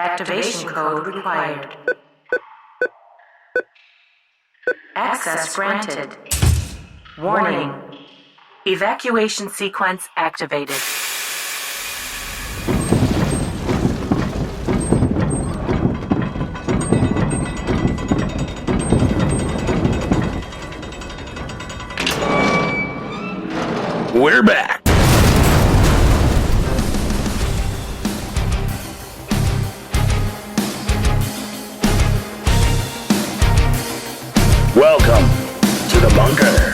Activation code required. Access granted. Warning. Evacuation sequence activated. We're back. Welcome to the bunker.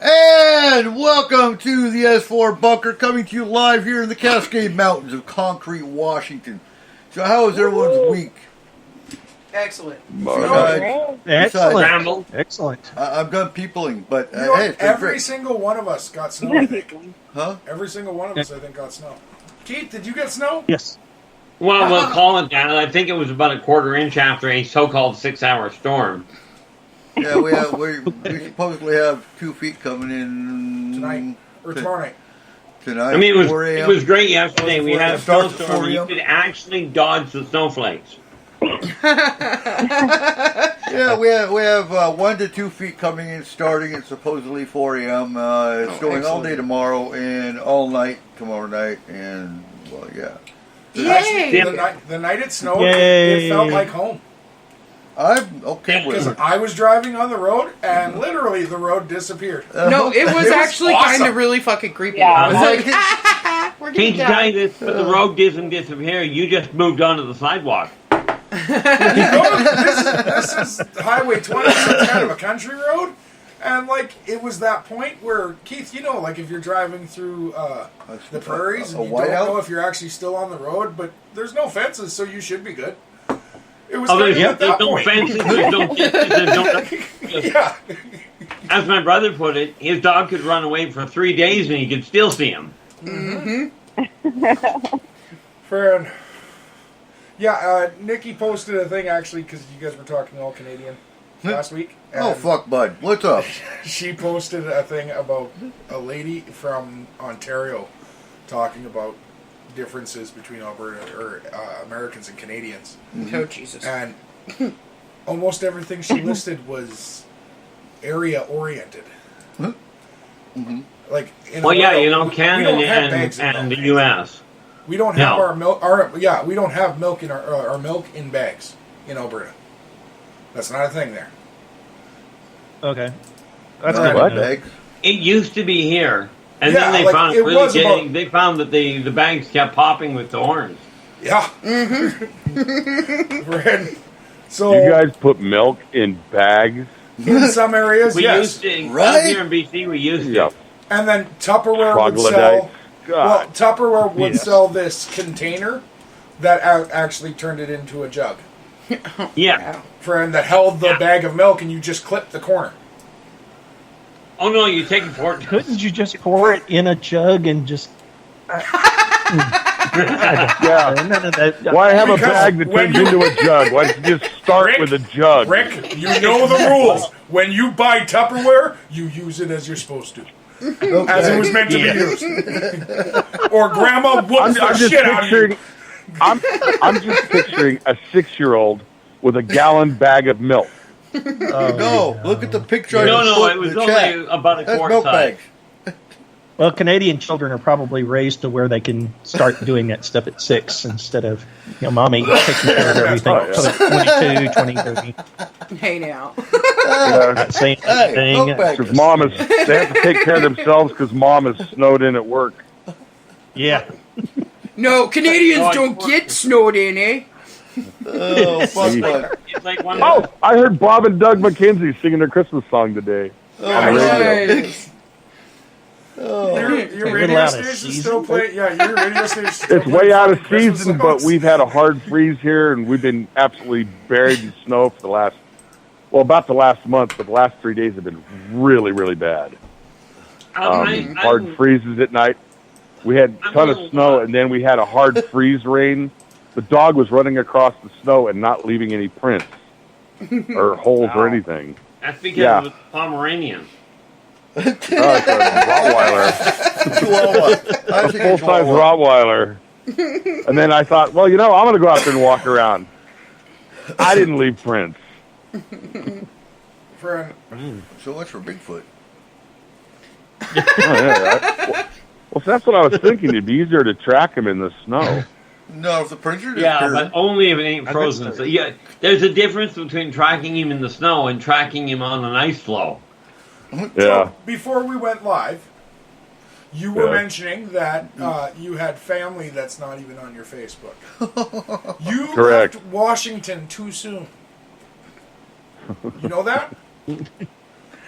And welcome to the S4 Bunker, coming to you live here in the Cascade Mountains of Concrete, Washington. So how is everyone's week? Excellent. Excellent. I'm done peopling, but You know, hey, it's been every great. single one of us got snow, I think. Huh? Every single one of us, I think, got snow. Keith, did you get snow? Yes. Well, we'll call it that. I think it was about a quarter-inch after a so-called 6-hour storm. Yeah, we supposedly have 2 feet coming in Tonight. Or tomorrow night. Tonight. I mean, it 4 a.m. was great yesterday. We had a Starts at snowstorm. 4 You a.m. could actually dodge the snowflakes. Yeah, we have 1 to 2 feet coming in, starting at supposedly 4 a.m. It's going all day tomorrow and all night tomorrow night, and well, yeah. Actually, the night it snowed, it felt like home. I'm okay with Because it. I was driving on the road, and literally the road disappeared. No, it was actually awesome. kind of really fucking creepy. Yeah. I was like, we're Can't getting tell you down. this, but the road doesn't disappear. You just moved onto the sidewalk. This is Highway 20, so it's kind of a country road. And, like, it was that point where, Keith, you know, like, if you're driving through the prairies and you don't know if you're actually still on the road, but there's no fences, so you should be good. It was There's at that no point. fences, there's no ditches, there's no... Yeah. As my brother put it, his dog could run away for 3 days and you could still see him. Mm-hmm. Friend. Yeah, Nikki posted a thing, actually, because you guys were talking all Canadian last week. Oh, fuck, bud. What's up? She posted a thing about a lady from Ontario talking about differences between Alberta or Americans and Canadians. Oh, Jesus. And almost everything she listed was area oriented. Mm-hmm. Like, in Well, yeah, Alberta, you know, we Canada don't have bags of and milk. the U.S. We don't have No. our milk. We don't have milk in our milk in bags in Alberta. That's not a thing there. Okay. That's Not good. bags. It used to be here, and Yeah, then they like, found it really was getting, about- they found that the bags kept popping with thorns. Yeah. So You guys put milk in bags? in some areas, We yes. used to, Right? out here in BC, we used to. Yeah. And then Tupperware would Troglodytes. sell. Well, God. Tupperware would Yes. sell this container that actually turned it into a jug, Yeah. friend, that held the bag of milk, and you just clipped the corner. Oh, no, you take it for it. Couldn't you just pour it in a jug and just... Yeah. None of that. Why have a Because bag that when turns you- into a jug? Why don't you just start Rick, with a jug? Rick, you know the rules. When you buy Tupperware, you use it as you're supposed to. As it was meant to be used. Or Grandma whoops the I'm just shit out of you. picturing. I'm just picturing a 6-year-old with a gallon bag of milk. No, look at the picture. I No, just no, put it was in the only chat. about a That's quart milk size. bags. Well, Canadian children are probably raised to where they can start doing that stuff at 6 instead of, mommy taking care of everything until they're 22, 20, 30. Hey, now. Not saying Hey, anything. milk bags. Because mom is, they have to take care of themselves because mom is snowed in at work. Yeah. No, Canadians No, don't get snowed in, eh? Oh, fuck, See. bud. It's like one Oh, I heard Bob and Doug McKenzie singing their Christmas song today. Oh, On the radio. Nice. Your We're radio out of station season. still play? Yeah, your radio station. Still It's way play out of fucking Christmas season, songs? but we've had a hard freeze here, and we've been absolutely buried in snow for the last, about the last month, but the last 3 days have been really, really bad. Hard freezes at night. We had a ton of snow, and then we had a hard freeze rain. The dog was running across the snow and not leaving any prints or holes or anything. That's because it was Pomeranian. It's a Rottweiler. A full-size Rottweiler. And then I thought, well, I'm going to go out there and walk around. I didn't leave prints. So much for Bigfoot. Well, that's what I was thinking. It'd be easier to track him in the snow. No, if the prints are but only if it ain't frozen. So, there's a difference between tracking him in the snow and tracking him on an ice floe. Yeah. So, before we went live, you were mentioning that you had family that's not even on your Facebook. You left Washington too soon. You know that?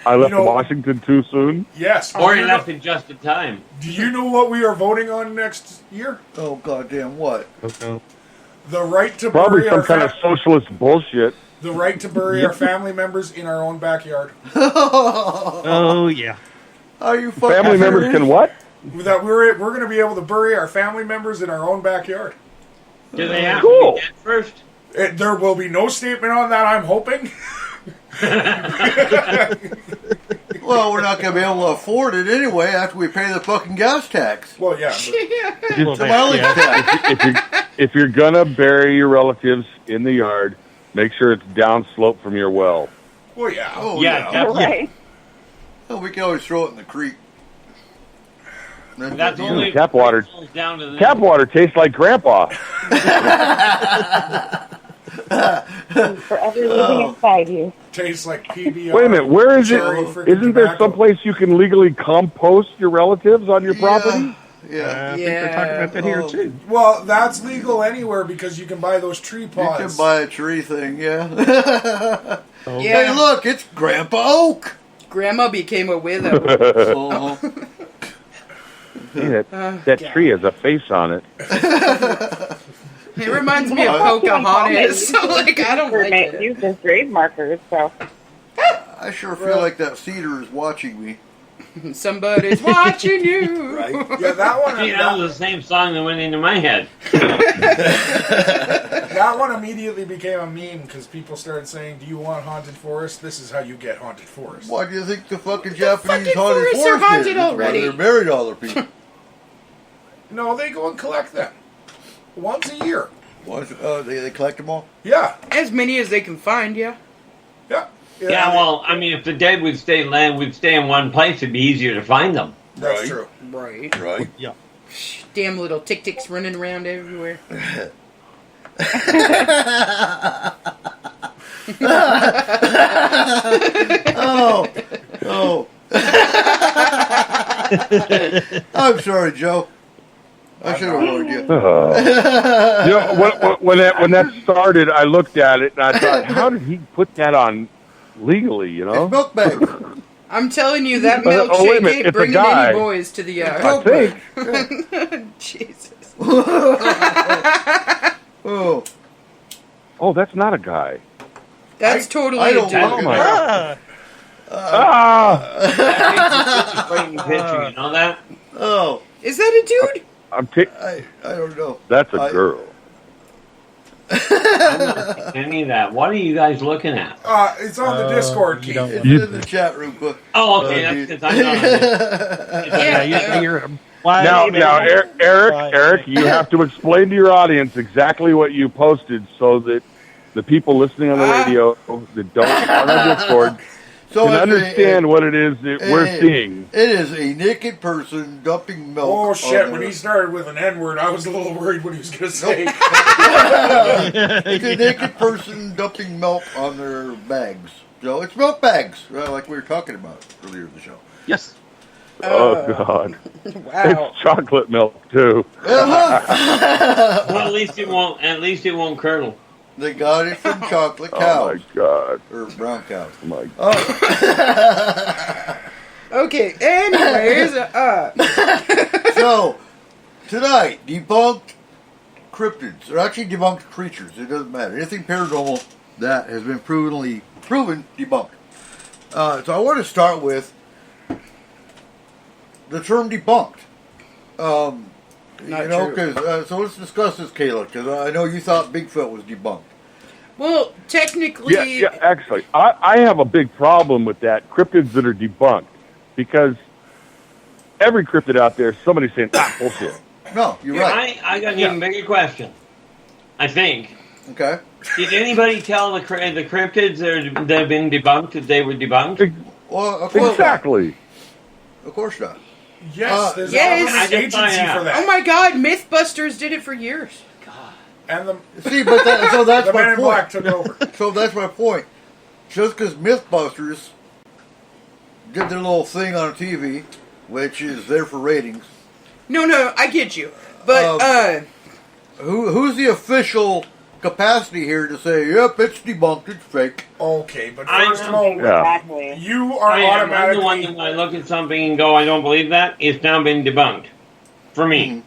I left Washington too soon? Yes. Or you left in just in time. Do you know what we are voting on next year? Oh, goddamn what? Okay. The right to Probably bury some our kind of socialist bullshit. The right to bury our family members in our own backyard. Oh, yeah. Are you fucking Family members can what? That we're going to be able to bury our family members in our own backyard. Do they have to be dead first? There will be no statement on that, I'm hoping. Well, we're not going to be able to afford it anyway after we pay the fucking gas tax. Well, yeah. The mileage tax. If you're going to bury your relatives in the yard, make sure it's downslope from your well. Well, yeah. Oh, Yeah, definitely. Right. Oh, we can always throw it in the creek. That's only Tap water. Down to the Tap water tastes like Grandpa. Forever living inside you. Tastes like PBR. Wait a minute, where is it? cherry freaking Isn't there tobacco. someplace you can legally compost your relatives on your property? Yeah. I think they're talking about that here, too. Well, that's legal anywhere because you can buy those tree You pods. can buy a tree thing, yeah. Oh. Hey, look, it's Grandpa Oak. Grandma became a widow. Hey, that tree has a face on it. It reminds me of Pocahontas. So, like, I don't like it. Used as grave markers, so. I sure feel like that cedar is watching me. Somebody's watching you. Right? Yeah, that one. See, that was the same song that went into my head. That one immediately became a meme because people started saying, "Do you want haunted forest? This is how you get haunted forest." Why do you think the fucking Japanese fucking haunted forests are forest haunted is? already. They're buried all their people. No, they go and collect them once a year. They collect them all? Yeah, As many as they can find, yeah. Yeah, well, I mean, if the dead would stay in one place, it'd be easier to find them. that's Right. true. Right. Right. Yeah. Damn little tick-ticks running around everywhere. Oh. I'm sorry, Joe. I should have warned you. When that started, I looked at it and I thought, how did he put that on legally? It's milk bag. I'm telling you, that Wait a milkshake minute, ain't it's a bringing guy. any boys to the yard. I think. Jesus. Oh. Oh, that's not a guy. That's totally I a don't dude. want my it. That frightening picture, you know that? Oh. Is that a dude? I don't know. That's a girl. I'm not seeing any of that. What are you guys looking at? It's on the Discord, you Keith. don't- It's in the chat room, but Oh, okay, that's dude. because I'm not. Yeah. You're Now, Eric, you have to explain to your audience exactly what you posted so that the people listening on the radio that aren't on Discord can understand what it is that we're seeing. It is a naked person dumping milk. Oh shit! on When their- he started with an N-word, I was a little worried what he was going to say. It's a naked person dumping milk on their bags. So it's milk bags, like we were talking about earlier in the show. Yes. Oh, God. Wow. It's chocolate milk, too. Well, at least it won't curdle. They got it from chocolate Oh, cows. my God. Or brown cows. My Oh. Okay, anyways, So, tonight, debunked cryptids, or actually debunked creatures, it doesn't matter. Anything paranormal that has been proven debunked. So I want to start with the term debunked. Not true. So let's discuss this, Kayla, because I know you thought Bigfoot was debunked. well, technically, Yeah, actually, I have a big problem with that, cryptids that are debunked, because every cryptid out there, somebody's saying, bullshit. No, you're right. I got an even bigger question. I think. Okay. Did anybody tell the cryptids that have been debunked that they were debunked? Well, of course Exactly. not. Of course not. Yes, there's yes. a government agency for that. oh my God, MythBusters did it for years. And the See, but so that's the my Men in point. Black took over. So that's my point. Just because MythBusters did their little thing on TV, which is there for ratings, No, I get you, but who's the official capacity here to say, yep, it's debunked, it's fake? Okay, but I first of know. all, Yeah. Exactly. you are I'm the one automatically. that when I look at something and go, I don't believe that, it's now been debunked. For me.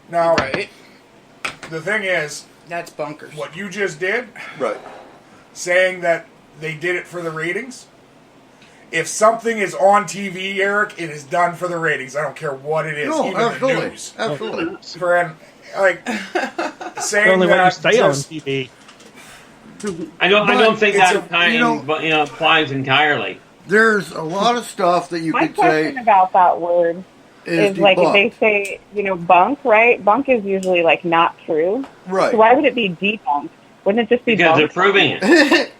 Now, right, the thing is, that's bunkers. what you just did, Right. saying that they did it for the ratings. If something is on TV, Eric, it is done for the ratings. I don't care what it is, No, even absolutely. the news. Absolutely. Like The saying only way you that stay on just- TV. I don't think it's that a- you know- applies entirely. There's a lot of stuff that you My could say question about that word is is like if debunked. they say, bunk, right? Bunk is usually like not true. Right. So why would it be debunked? Wouldn't it just be Because they're bunked? proving it.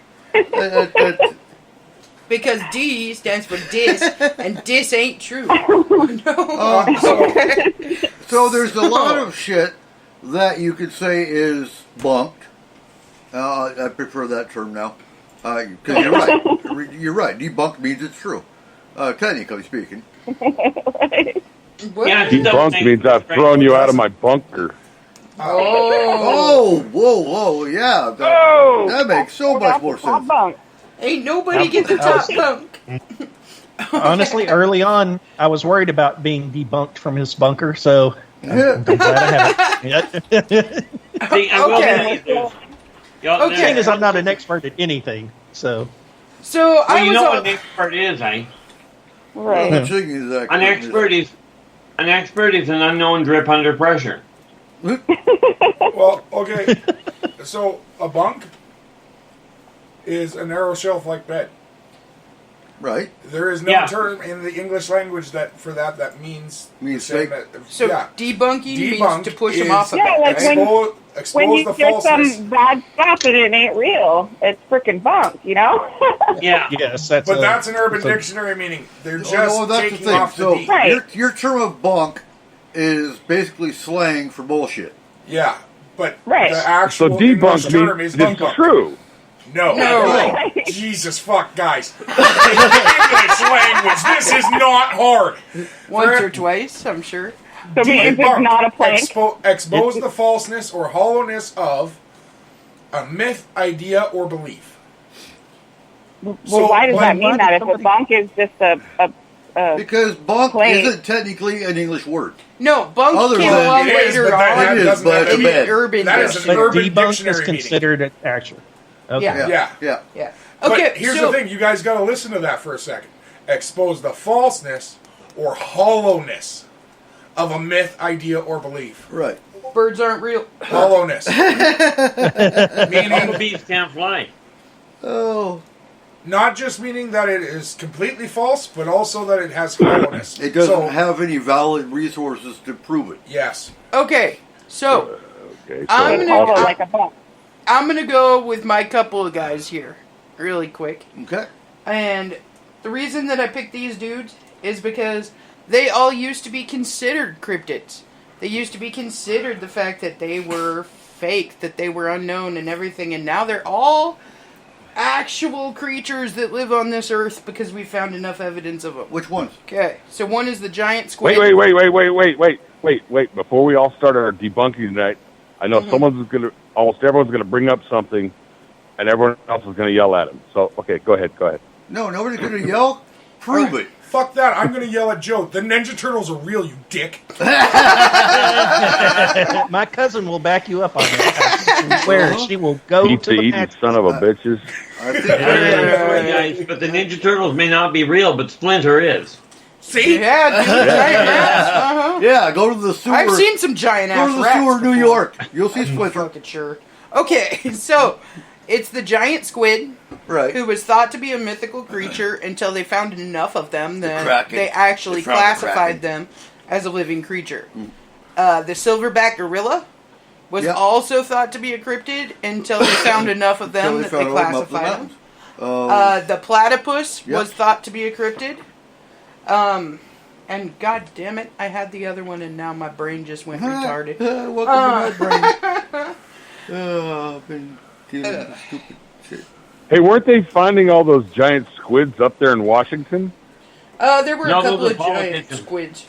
Because D stands for dis, and dis ain't true. So there's a lot of shit that you could say is bunked. I prefer that term now. Because you're right. You're right. Debunked means it's true. Technically speaking. Right. Yeah, I still Debunked think means I've thrown you out of my bunker. Oh, whoa, yeah. That makes so Well, much that's more a top sense. bunk. Ain't nobody get the top bunk. Honestly, early on, I was worried about being debunked from his bunker, so I'm glad I haven't. See, I will Okay. believe this. Okay. The thing is, I'm not an expert at anything, so So Well, I you was know all, what an expert is, eh? Right. The thing is that An expert is an unknown drip under pressure. Well, okay. So a bunk is a narrow shelf-like bed. Right. There is no Yeah. term in the English language that means Means the same fake. so yeah. debunking means Debunk to push them is- off of Yeah, it. like right? when- Expose When you the hear falseness. some bad stuff and it ain't real, it's freaking bunk, Yeah. yes, that's. But that's an Urban so- Dictionary meaning. They're just that's the taking thing. off the So D. Right. your term of bunk is basically slang for bullshit. Yeah, but Right. the So actual English debunked term means is it's debunk. true. No. No. Jesus fuck, guys. English language. This is not hard. Once or twice, I'm sure. So it means it's Debunk. not a plank. Expose the falseness or hollowness of a myth, idea, or belief. Well, So, why does but that mean why that does if a somebody- bunk is just a Because bunk Plain. isn't technically an English word. No, bunk Other came than- along It is, later but that on It is, doesn't but have it's to a in be- bed. the urban That is an dictionary. But Urban debunk Dictionary is meaning. considered an actual. Okay. Yeah. Yeah. Yeah. But Okay, here's so the thing. You guys got to listen to that for a second. Expose the falseness or hollowness of a myth, idea, or belief. Right. birds aren't real. Hollowness. Meaning, Bumblebees can't fly. Oh. not just meaning that it is completely false, but also that it has hollowness. It doesn't So, have any valid resources to prove it. Yes. Okay, so Okay, so I'm gonna- hollow I'll- like a bunk. I'm gonna go with my couple of guys here, really quick. Okay. And the reason that I picked these dudes is because they all used to be considered cryptids. They used to be considered the fact that they were fake, that they were unknown and everything, and now they're all actual creatures that live on this earth because we found enough evidence of them. Which ones? Okay, so one is the giant squid. Wait. Before we all start our debunking tonight, I know almost everyone's gonna bring up something, and everyone else is gonna yell at him. So, okay, go ahead. No, nobody's going to yell. Prove it. Fuck that. I'm going to yell at Joe. The Ninja Turtles are real, you dick. My cousin will back you up on that. I swear, she will go Eat to the the eating match. son of a bitches. I think Sorry, guys, but the Ninja Turtles may not be real, but Splinter is. See? Yeah, dude, giant rats. Uh-huh. Yeah, go to the sewer. I've seen some giant Go ass to the rats. sewer, New before. York. You'll see Splinter. Fucking sure. Okay, so it's the giant squid Right. who was thought to be a mythical creature until they found enough of them that Kraken. they actually They found the classified Kraken. them as a living creature. The silverback gorilla was Yep. also thought to be a cryptid until they found enough of them that they found them up the classified them. mountains. The platypus Yep. was thought to be a cryptid. And god damn it, I had the other one and now my brain just went retarded. Welcome to my brain. I've been dealing with stupid shit. Hey, weren't they finding all those giant squids up there in Washington? There were No, a couple those are of giant politicians. squids.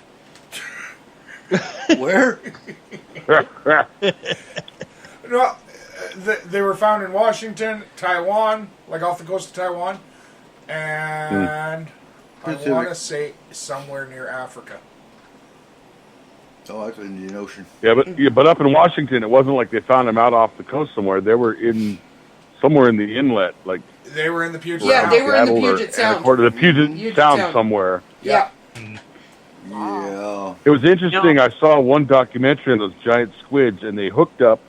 Where? No, they were found in Washington, Taiwan, like off the coast of Taiwan, and I Pacific. want to say somewhere near Africa. Oh, that's the Indian Ocean. but up in Washington, it wasn't like they found them out off the coast somewhere. They were somewhere in the inlet, like They were in the Puget Yeah, Sound. they were in the Seattle Puget and Sound. according to the Puget Puget Sound Sound. somewhere. Yeah. Yeah. It was interesting. I saw one documentary on those giant squids, and they hooked up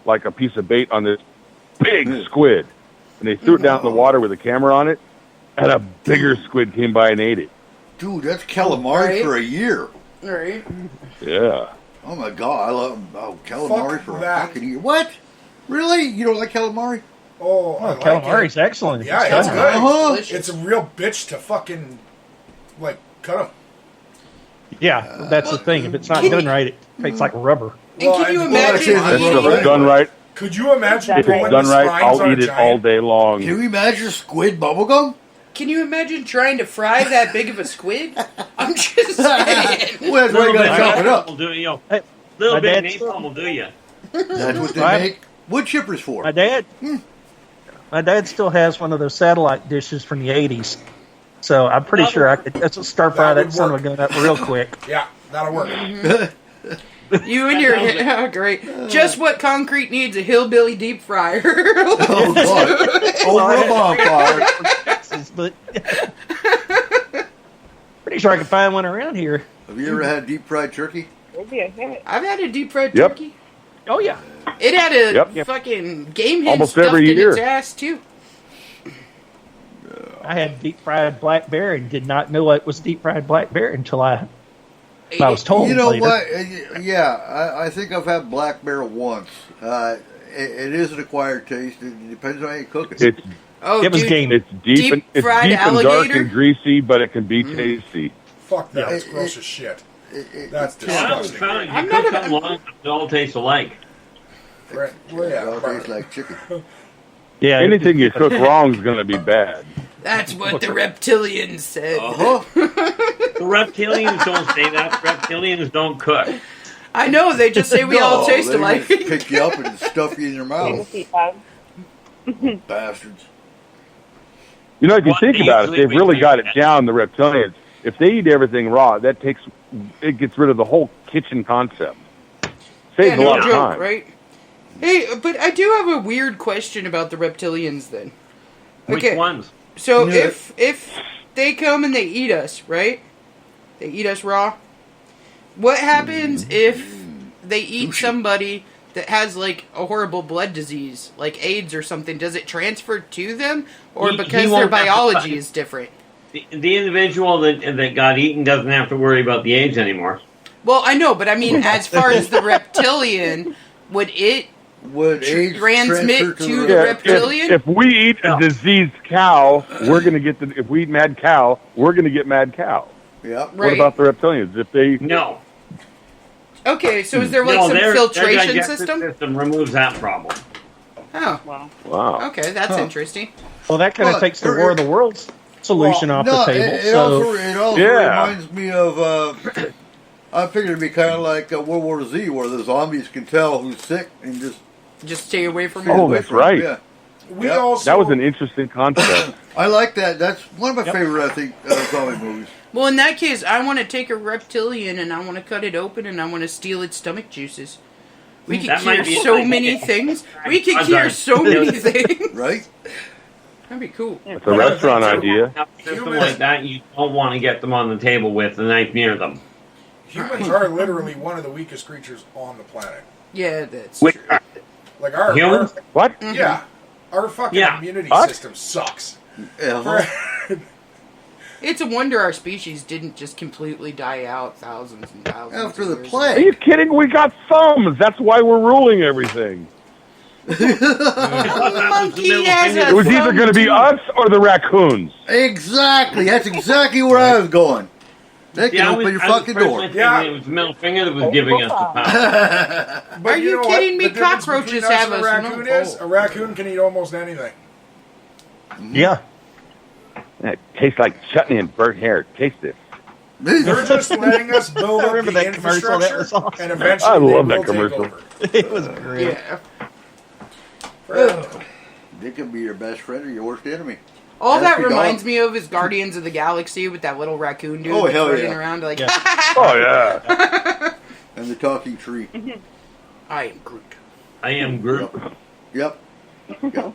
like a piece of bait on this big squid, and they threw it down in the water with a camera on it, and a bigger squid came by and ate it. Dude, that's calamari Right. for a year. Right. Yeah. Oh my god, I love calamari Fuck for a that. fucking year. What? Really? You don't like calamari? Oh, I Oh, like calamari's it. excellent. if Yeah, it's it's done good. right. Uh-huh. Delicious. It's a real bitch to fucking, like, cut them. Yeah, that's the thing. If it's not Can done you- right, it tastes like rubber. And can you Well, imagine Well, If eating... it's done right, Could you imagine if pulling it's the done right, spines I'll on a eat it giant? all day long. Can you imagine squid bubblegum? Can you imagine trying to fry that big of a squid? I'm just saying. Well, that's why you Little gotta bit chop it up. will do you. Hey, Little my bit dad's- napalm will do you. That's what they Right. make wood chippers for. My dad still has one of those satellite dishes from the '80s, so I'm pretty sure I could just stir fry That that would son of a work. gun up real quick. Yeah, that'll work. You and your... Oh, great. Just what concrete needs, a hillbilly deep fryer. Oh god. Over a bonfire. Texas, but pretty sure I could find one around here. Have you ever had deep fried turkey? It'd be a hit. I've had a deep fried Yep. turkey. Oh yeah, It had a Yep. fucking game head Almost stuffed every in year. its ass, too. I had deep fried black bear and did not know it was deep fried black bear until I was told. You know later. what? Yeah, I think I've had black bear once. It is an acquired taste. It depends on how you cook it. It's Oh, It was dude. game. it's deep and it's Deep-fried deep and dark alligator? and greasy, but it can be tasty. Fuck that. Yeah. It's gross as shit. It- That's Yeah, I haven't disgusting. found it. I'm You not cook a- them long enough, they all taste alike. Right. Well, it yeah, all but- tastes like chicken. yeah, Anything you cook wrong is going to be bad. That's what the reptilians said. Uh-huh. The reptilians don't say that. Reptilians don't cook. I know, they just say we all No, taste they alike. just pick you up and stuff you in your mouth. Just eat bugs. Bastards. You know, if you What think about it, easily they've we really do got it that. down, the reptilians. If they eat everything raw, it gets rid of the whole kitchen concept. Saves Yeah, a no lot of joke, time. right? Hey, but I do have a weird question about the reptilians then. Which Okay. ones? So Yeah. if they come and they eat us, right? They eat us raw. What happens if they eat Sushi. somebody that has like a horrible blood disease, like AIDS or something? Does it transfer to them, or He because their won't have to biology fight. is different? The individual that got eaten doesn't have to worry about the AIDS anymore. Well, I know, but I mean, as far as the reptilian, would it Would AIDS transmit transfer to the Yeah, reptilian? if we eat a No. diseased cow, we're going to get if we eat mad cow, we're going to get mad cow. Yeah. Right. What about the reptilians? If they No. Okay, so is there like No, some their filtration digestive system? removes that problem. Oh, Wow. wow, okay, that's Huh. interesting. well, that kind Well, of takes the War of the Worlds solution off no, the table. It so also Yeah. reminds me of. I figured it'd be kind of like World War Z, where the zombies can tell who's sick and just Just stay away from stay it. Oh, away that's from it. right. Yeah. We Yeah. also that was an interesting concept. I like that. That's one of my favorite, I think, zombie movies. Well, in that case, I want to take a reptilian and I want to cut it open and I want to steal its stomach juices. We could cure so many things. We could cure so many things. Right? That'd be cool. It's a restaurant idea. Something like that, you don't want to get them on the table with the knife near them. Humans are literally one of the weakest creatures on the planet. Yeah, that's Wait, true. Like our Humans? What? yeah, our fucking immunity Us? system sucks. It's a wonder our species didn't just completely die out thousands and thousands After the of years plague. Are you kidding? We got thumbs. That's why we're ruling everything. Monkey has a It was either going to be us or the raccoons. Exactly. That's exactly where I was going. They can open your fucking door. Yeah, it was the middle finger that was giving us the power. But Are you know kidding what? me? The difference Cockroaches between us have and us a no raccoon is pull. a raccoon can eat almost anything. Yeah. It tastes like chutney and burnt hair. Taste this. They're just letting us build I up remember the that commercial. That infrastructure, was awesome. and eventually I they love will that commercial. take over. It was great. Yeah. They can be your best friend or your worst enemy. All That's that your reminds dog. me of is Guardians of the Galaxy with that little raccoon dude Oh, hell running yeah. around like, Yeah. Oh, yeah. And the talking tree. I am Groot. I am Groot. Yep. Yep.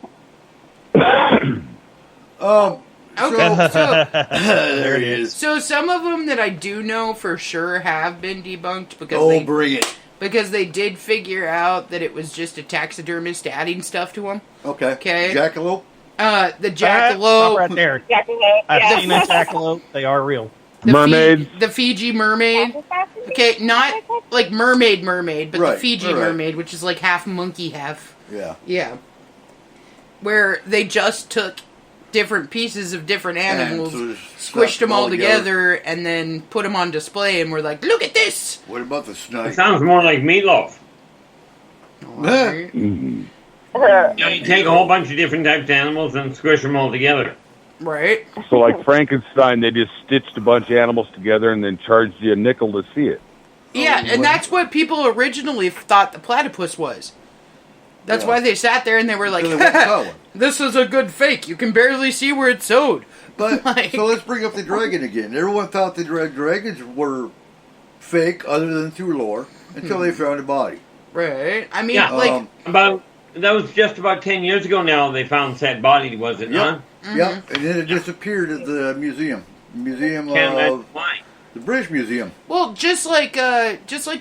Okay, so There it is. so some of them that I do know for sure have been debunked because Oh, bring it. they did figure out that it was just a taxidermist adding stuff to them. Okay. Okay. Jackalope? The Stop jackalope, right there. Jackalope. I've seen a jackalope. They are real. the Mermaids. the Fiji mermaid. Okay, not like mermaid, but Right, the Fiji right. mermaid, which is like half monkey, half Yeah. yeah. Where they just took different pieces of different animals, And so squished them all together, and then put them on display, and we're like, look at this! What about the It snake? sounds more like meatloaf. Alright. Mhm. You know, you take a whole bunch of different types of animals and squish them all together. Right? So, like Frankenstein, they just stitched a bunch of animals together and then charged you a nickel to see it. Yeah, and that's what people originally thought the platypus was. That's Yeah. why they sat there and they were like, So they won't tell it. this is a good fake. You can barely see where it's sewed. But Like- so let's bring up the dragon again. Everyone thought the dragons were fake, other than through lore, until they found a body. Right? I mean, Yeah. like, That was just about 10 years ago now they found said body, was it not? Yep, and then it disappeared at the museum, Can't of imagine why. the British Museum. well, just like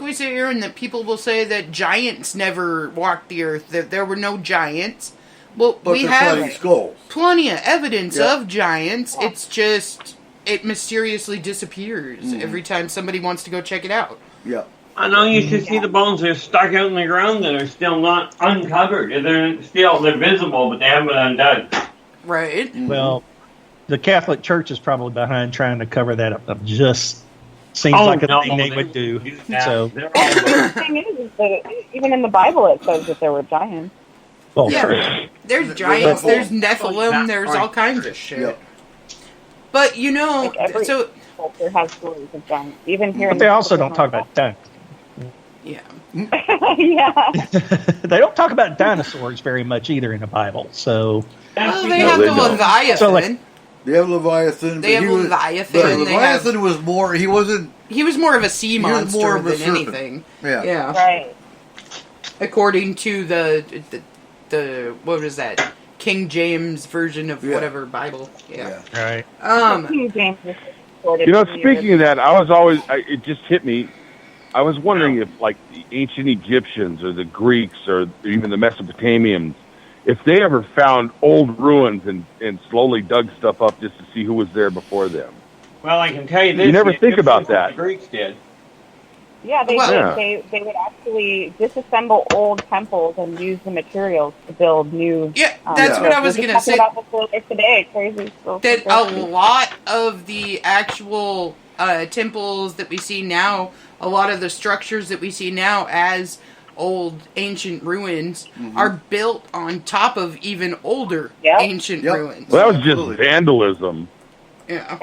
we say, Aaron, that people will say that giants never walked the earth, that there were no giants. Well, But we they're have fighting skulls. plenty of evidence Yeah. of giants. It's just, it mysteriously disappears Mm-hmm. every time somebody wants to go check it out. Yeah. I know you should see the bones that are stuck out in the ground that are still not uncovered. They're visible, but they haven't been undone. Right? Mm-hmm. Well, the Catholic Church is probably behind trying to cover that up. It just seems Oh, like a no, thing they they would do. that. So, They're all The thing is that even in the Bible it says that there were giants. well, Yeah. true. There's giants, there's Nephilim. Nephilim, there's all kinds of shit. Yep. But you know, Like every so culture has stories of giants. Even here, But in they the also don't talk about dinosaurs. yeah. yeah. They don't talk about dinosaurs very much either in the Bible. So, Well, they because have they the don't. Leviathan. So, like- They have Leviathan. They but have he was- Leviathan, But they have- Leviathan was more. He wasn't. He was more of a sea He was monster more of a than serpent. anything. Yeah. Yeah. Right. According to the what was that? King James version of Yeah. whatever Bible. Yeah. right. King James was quoted You know, from the speaking of that, it just hit me. I was wondering if, like, the ancient Egyptians or the Greeks or even the Mesopotamians, if they ever found old ruins and slowly dug stuff up just to see who was there before them. Well, I can tell you this. You never the think about Egyptians and that. The Greeks did. Yeah, they Well- did. Yeah. They would actually disassemble old temples and use the materials to build new. Yeah, that's Yeah. what I was We're gonna just say. talking about this earlier today. Crazy. That a lot of the actual temples that we see now, a lot of the structures that we see now as old ancient ruins are built on top of even older Yep. ancient Yep. ruins. Well, that was just Absolutely. vandalism. Yeah.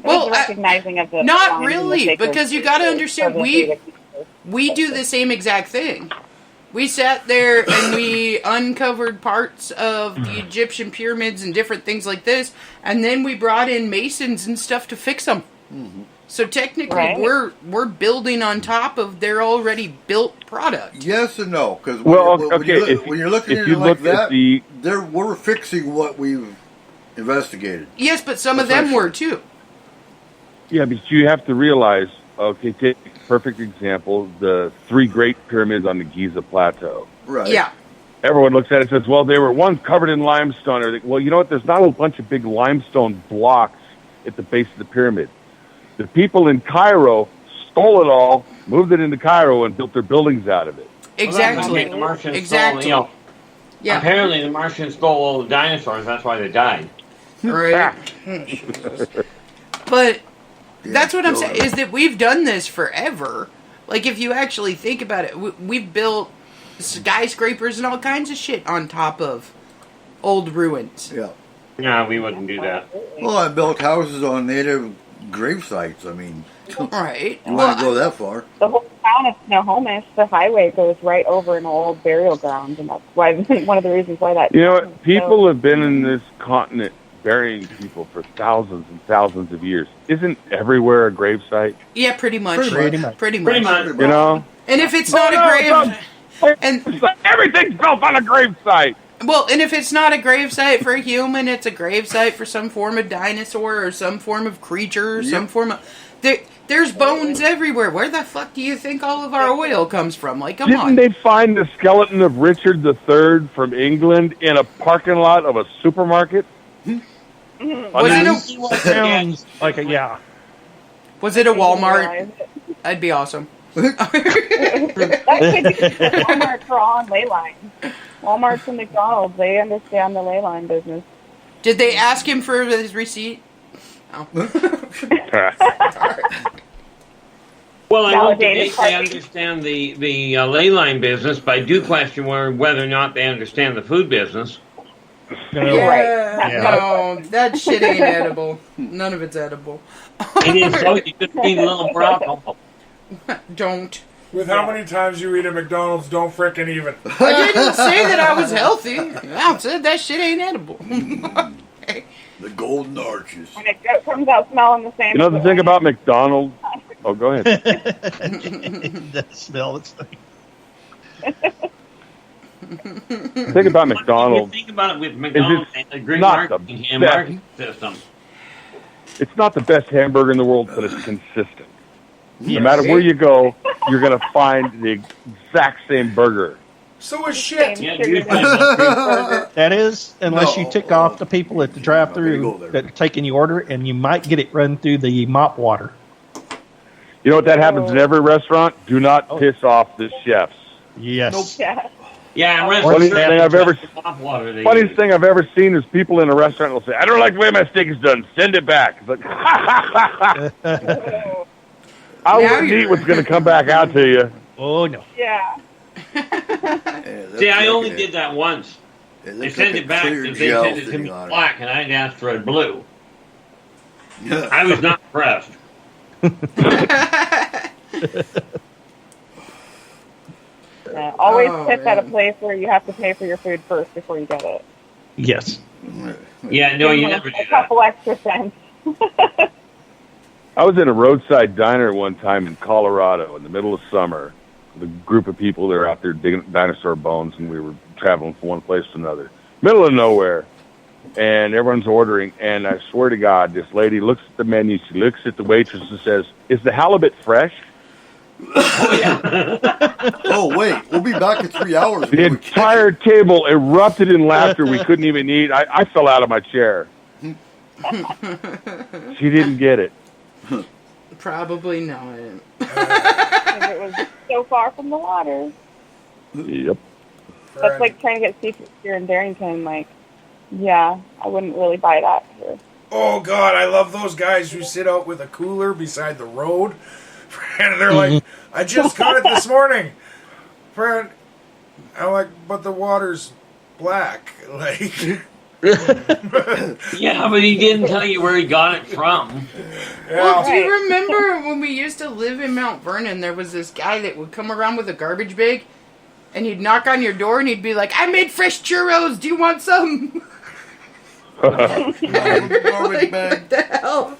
Well, Well, recognizing of the not lines and the really, sacred because you gotta spaces understand, for the we- native people. We do the same exact thing. We sat there and we uncovered parts of the Egyptian pyramids and different things like this, and then we brought in masons and stuff to fix them. Mm-hmm. So technically, we're building on top of their already built product. Yes and no, because when you're looking at it like that, we're fixing what we've investigated. Yes, but some of them were too. Yeah, but you have to realize, okay, take a perfect example, the 3 Great Pyramids on the Giza Plateau. Right. Yeah. Everyone looks at it and says, well, they were one covered in limestone. Well, you know what? There's not a bunch of big limestone blocks at the base of the pyramid. The people in Cairo stole it all, moved it into Cairo, and built their buildings out of it. Exactly. Well, the Martians exactly. Stole, yeah. Apparently, the Martians stole all the dinosaurs. That's why they died. Right. But that's what I'm saying, is that we've done this forever. Like, if you actually think about it, we've built skyscrapers and all kinds of shit on top of old ruins. Yeah. No, we wouldn't do that. Well, I built houses on native grave sites. I mean, right. You want to go that far? The whole town of Snohomish, the highway goes right over an old burial ground, and that's why one of the reasons why that. You know what? People have been in this continent burying people for thousands and thousands of years. Isn't everywhere a grave site? Yeah, pretty much. Pretty much. You know? And if it's not a grave... And everything's built on a grave site. Well, and if it's not a grave site for a human, it's a grave site for some form of dinosaur or some form of creature or some form of... There's bones everywhere. Where the fuck do you think all of our oil comes from? Like, come on. Didn't they find the skeleton of Richard III from England in a parking lot of a supermarket? Was it a Walmart? That'd be awesome. That could be Walmart's are on ley lines. Walmart's and McDonald's, they understand the ley line business. Did they ask him for his receipt? Oh. Well, I know they understand the ley line business, but I do question whether or not they understand the food business. No, that shit ain't edible. None of it's edible. It is, so you just need a little more alcohol. Don't. With how many times you eat at McDonald's, don't frickin' even. I didn't say that I was healthy. I said that shit ain't edible. Okay. The golden arches. And it comes out smelling the same. You know the thing about McDonald's? Oh, go ahead. That smell. It's like... The thing about McDonald's. Think about it with McDonald's and the great marketing system. It's not the best hamburger in the world, but it's consistent. No matter where you go, you're going to find the exact same burger. So is shit. That is, unless you tick off the people at the drive-thru that are taking your order, and you might get it run through the mop water. You know what that happens in every restaurant? Do not piss off the chefs. Yes. Nope. Yeah, funniest thing I've ever seen is people in a restaurant will say, "I don't like the way my steak is done. Send it back." It's like, I wouldn't eat what's going to come back out to you. Oh no. Yeah. See, I only did that once. They sent it back and they sent it to me black, and I'd asked for it blue. I was not impressed. Always tip at a place where you have to pay for your food first before you get it. Yes. Yeah, no, you never do that. A couple extra cents. I was in a roadside diner one time in Colorado in the middle of summer. The group of people that are out there digging dinosaur bones, and we were traveling from one place to another. Middle of nowhere. And everyone's ordering, and I swear to God, this lady looks at the menu, she looks at the waitress and says, "Is the halibut fresh?" Oh, yeah. Oh, wait, we'll be back in 3 hours. The entire table erupted in laughter. We couldn't even eat. I fell out of my chair. She didn't get it. Probably not. It was so far from the water. Yep. That's like trying to get seafood here in Darrington. Like, yeah, I wouldn't really buy that here. Oh, God, I love those guys who sit out with a cooler beside the road. And they're like, "I just caught it this morning." Friend, I'm like, "But the water's black." Like, yeah, but he didn't tell you where he got it from. Well, do you remember when we used to live in Mount Vernon? There was this guy that would come around with a garbage bag, And he'd knock on your door and he'd be like, I made fresh churros. Do you want some? Like, what the hell?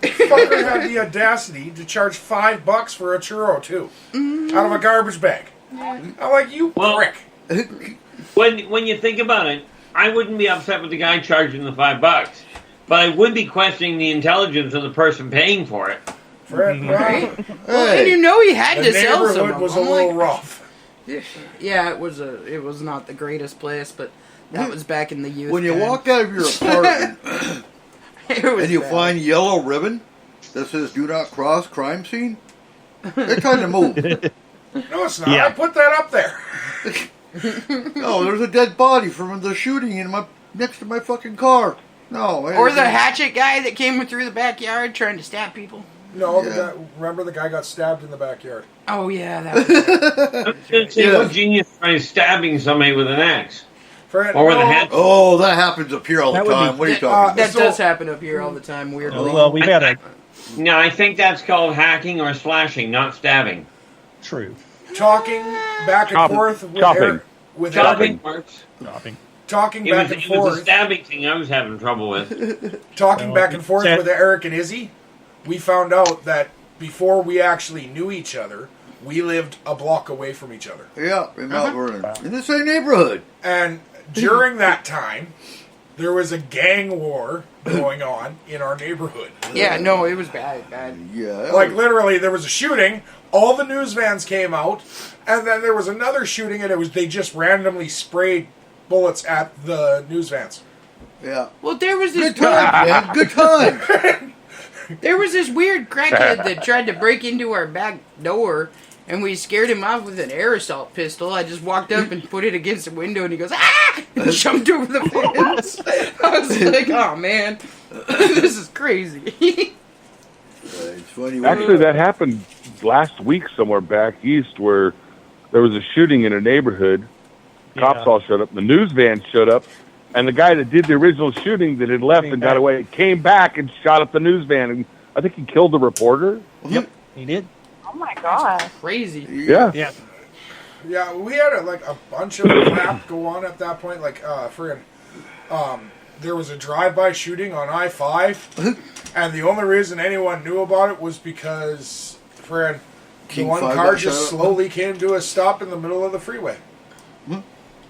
Fucker had the audacity to charge $5 for a churro, too. Out of a garbage bag. I'm like, you prick. When you think about it, I wouldn't be upset with the guy charging the $5, but I would be questioning the intelligence of the person paying for it. Right? Well, and you know he had to sell some. The neighborhood was a little rough. Yeah, it was not the greatest place, but that was back in the youth. When you walk out of your apartment and you find yellow ribbon that says "Do not cross crime scene," they're trying to move. No, it's not. I put that up there. No, there's a dead body from the shooting next to my fucking car. No, or the hatchet guy that came through the backyard trying to stab people. No, remember the guy got stabbed in the backyard. Oh yeah, that was What genius tries stabbing somebody with an axe? Or with a hatchet? Oh, that happens up here all the time. What are you talking about? That does happen up here all the time, weirdly. Well, we've had a... No, I think that's called hacking or slashing, not stabbing. True. Talking back and forth with chopping works. Chopping. Talking back and forth. It was the stabbing thing I was having trouble with. Talking back and forth with Eric and Izzy, we found out that before we actually knew each other, we lived a block away from each other. Yeah, in Mount Vernon. In the same neighborhood. And during that time, there was a gang war going on in our neighborhood. Yeah, no, it was bad. Yeah. Like, literally, there was a shooting, all the news vans came out, and then there was another shooting, and they just randomly sprayed bullets at the news vans. Yeah. Well, there was this... Good time, man. Good time. There was this weird crackhead that tried to break into our back door, and we scared him off with an air assault pistol. I just walked up and put it against the window, and he goes, ah! And jumped over the fence. I was like, oh, man. This is crazy. It's funny. Actually, that happened last week somewhere back east where there was a shooting in a neighborhood. Cops all showed up. The news van showed up. And the guy that did the original shooting that had left and got away came back and shot up the news van. And I think he killed the reporter. Yep, he did. Oh my god. That's crazy. Yeah. Yeah, we had a bunch of crap go on at that point. Like, there was a drive-by shooting on I-5, and the only reason anyone knew about it was because, the one car just slowly came to a stop in the middle of the freeway.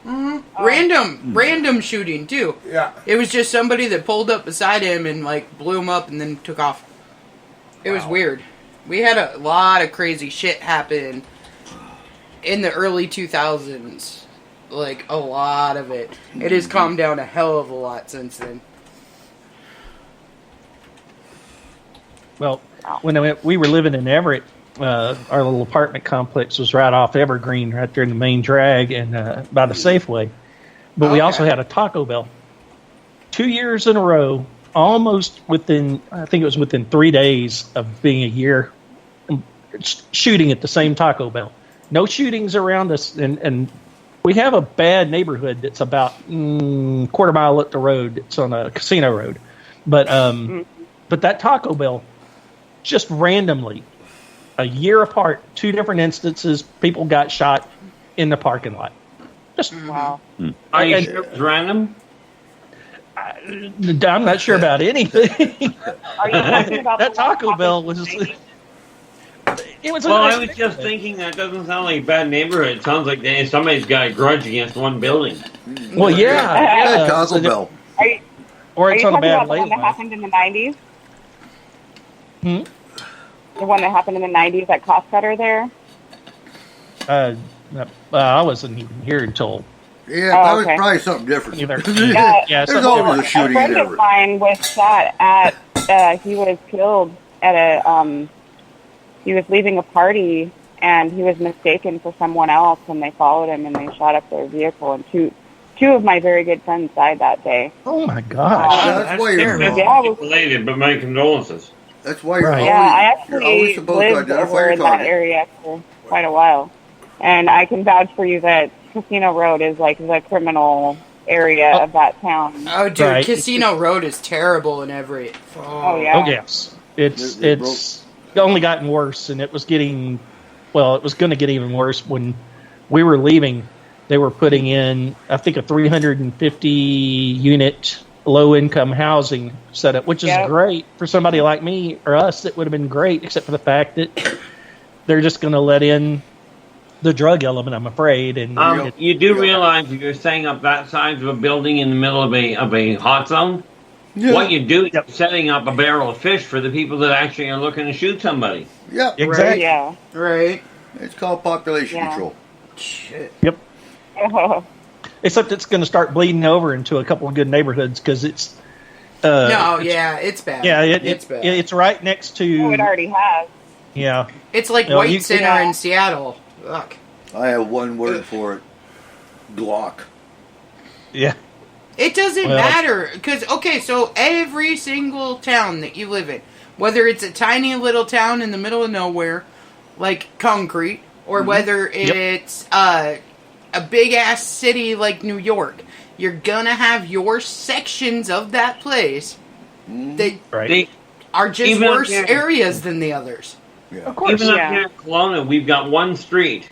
Random shooting, too. Yeah. It was just somebody that pulled up beside him and, blew him up and then took off. It was weird. We had a lot of crazy shit happen in the early 2000s. Like, a lot of it. It has calmed down a hell of a lot since then. Well, when we were living in Everett, our little apartment complex was right off Evergreen, right there in the main drag and by the Safeway. But we also had a Taco Bell. 2 years in a row, almost within 3 days of being a year, shooting at the same Taco Bell. No shootings around us, and we have a bad neighborhood that's about quarter mile up the road. It's on a casino road. But that Taco Bell, just randomly, a year apart, 2 different instances, people got shot in the parking lot. Just wow. Are you sure it was random? I'm not sure about anything. Are you talking about that Taco Bell was... It was I was just thinking that doesn't sound like a bad neighborhood. It sounds like somebody's got a grudge against one building. Well, yeah. Taco Bell. Or it's on a bad lane. The one that happened in the 90s? The one that happened in the 90s at Cost Cutter there? I wasn't even here until... Yeah, that was probably something different. There's always a shooting. A friend of mine was shot at... he was killed at a... he was leaving a party, and he was mistaken for someone else, and they followed him, and they shot up their vehicle, and two of my very good friends died that day. Oh, my gosh. That's why you're related, but my condolences. That's why you're I actually lived over in that area for quite a while. And I can vouch for you that Casino Road is like the criminal area of that town. Oh, dude, Casino Road is terrible in Everett. Oh, yeah. Oh, yes. It's only gotten worse, and it was going to get even worse when we were leaving, they were putting in, I think, a 350 unit low income housing setup, which is great for somebody like me or us. It would have been great, except for the fact that they're just going to let in the drug element, I'm afraid. And you do realize if you're setting up that size of a building in the middle of a hot zone, what you do is setting up a barrel of fish for the people that actually are looking to shoot somebody. Yep. Exactly. Right, yeah. Right. It's called population control. Shit. Yep. Except it's going to start bleeding over into a couple of good neighborhoods because it's. It's bad. Yeah, it's bad. It's right next to. Oh, it already has. Yeah. It's like White Center in Seattle. Fuck. I have one word for it. Glock. Yeah. It doesn't matter because so every single town that you live in, whether it's a tiny little town in the middle of nowhere, like Concrete, or whether it's a big ass city like New York, you're gonna have your sections of that place that are just worse areas than the others. Yeah. Of course. Even up here in Kelowna, we've got one street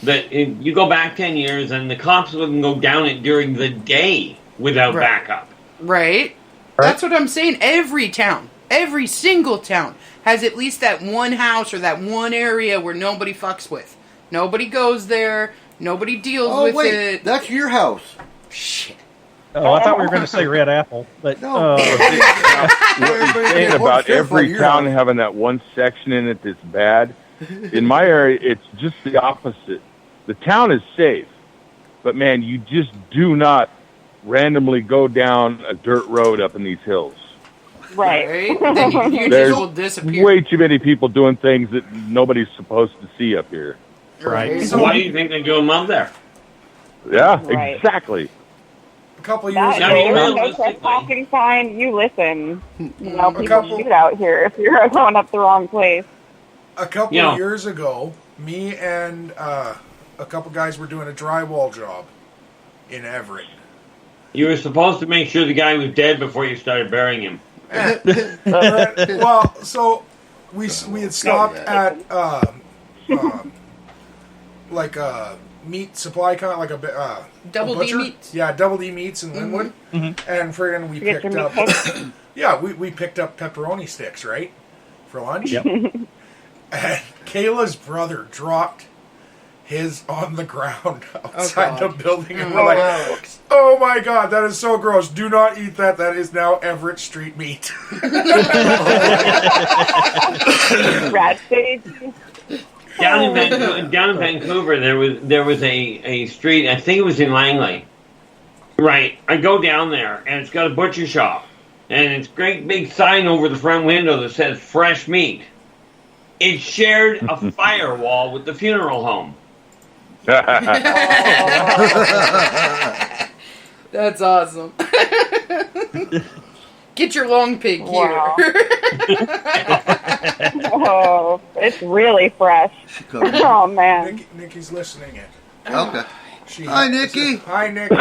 that you go back 10 years and the cops wouldn't go down it during the day without backup. Right? That's what I'm saying. Every town, every single town has at least that one house or that one area where nobody fucks with. Nobody goes there. Nobody deals with it. That's your house. Shit. Oh, I thought we were going to say Red Apple, but what you're saying about every town having that one section in it that's bad. In my area, it's just the opposite. The town is safe, but man, you just do not randomly go down a dirt road up in these hills. Right. Then you just will disappear. Way too many people doing things that nobody's supposed to see up here. Right. So why do you think they do them up there? Yeah, exactly. A couple of years There's ago, no trespassing sign. You listen. People shoot out here if you're going up the wrong place. A couple of years ago, me and a couple guys were doing a drywall job in Everett. You were supposed to make sure the guy was dead before you started burying him. Well, so we had stopped at like a meat supply like a Double D Meats. Yeah, Double D Meats in Linwood, and friggin' we picked up. we picked up pepperoni sticks for lunch. Yep. And Kayla's brother dropped his on the ground outside the building, and we're like, "Oh my god, that is so gross! Do not eat that. That is now Everett street meat." Rat stage. Down in Vancouver, there was a street. I think it was in Langley. Right, I go down there, and it's got a butcher shop, and it's a great big sign over the front window that says "fresh meat." It shared a firewall with the funeral home. That's awesome. Get your long pig here. Oh, it's really fresh. Oh man. Nikki's listening in. Okay. Hi, Nikki. Hi, Nikki. You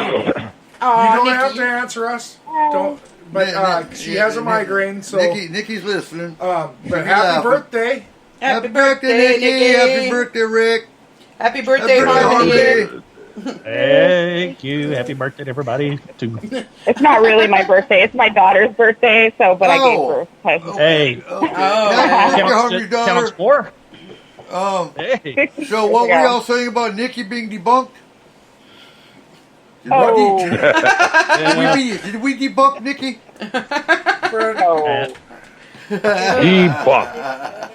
don't have to answer us. Don't. But she has a migraine, so Nikki's listening. But happy birthday. Happy birthday, Nikki. Happy birthday, Rick. Happy birthday, Harmony. Thank you. Happy birthday, everybody. It's not really my birthday. It's my daughter's birthday. So, but I gave her presents. Hey. Counts for. Hey. So, what were y'all saying about Nikki being debunked? Did we debunk Nikki? Debunked.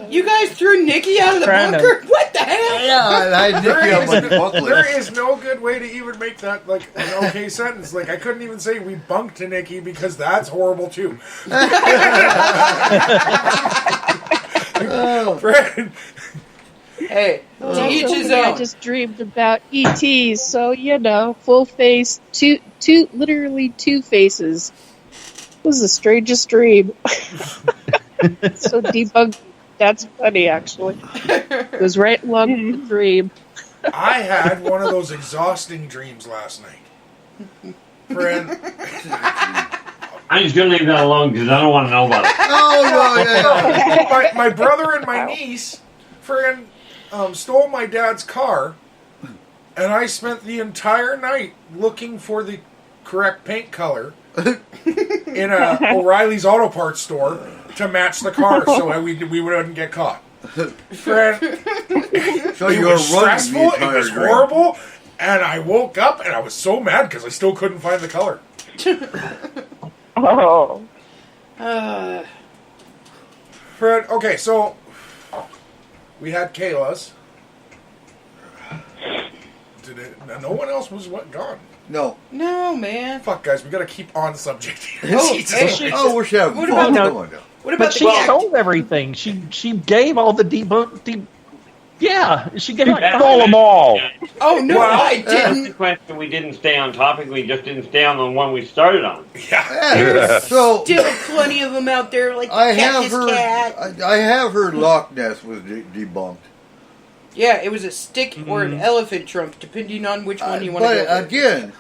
You guys threw Nikki out of the bunker? What the hell? Yeah, I had Nikki on my bucket list. There is no good way to even make that like an okay sentence. Like I couldn't even say we bunked to Nikki because that's horrible too. Fred. Hey, to each his own. I just dreamed about ETs, so full face, literally two faces. It was the strangest dream. So debunked. That's funny, actually. It was right along with the dream. I had one of those exhausting dreams last night. Friend. I'm just going to leave that alone because I don't want to know about it. Oh, no, my brother and my niece, friend, stole my dad's car And I spent the entire night looking for the correct paint color in a O'Reilly's Auto Parts store to match the car so we wouldn't get caught. Friend, So it you were was running stressful, the it entire was drive. horrible, and I woke up and I was so mad because I still couldn't find the color. Oh. Fred, okay, so we had Kayla's. No one else was gone. No. No, man. Fuck, guys, we gotta keep on subject here. Oh, Jesus hey. Christ. Oh, we're having What fun. about- Come on now. What about But the she cat? told everything. She gave all the debunk. Yeah, she gave He like stole them all. Oh no, Well, I That's the didn't. question. We didn't stay on topic. We just didn't stay on the one we started on. Yeah. Yeah. So Still plenty of them out there, like the I cat have is heard. cat. I have heard Loch Ness was debunked. Yeah, it was a stick or an elephant trunk, depending on which one you want to But go with. again,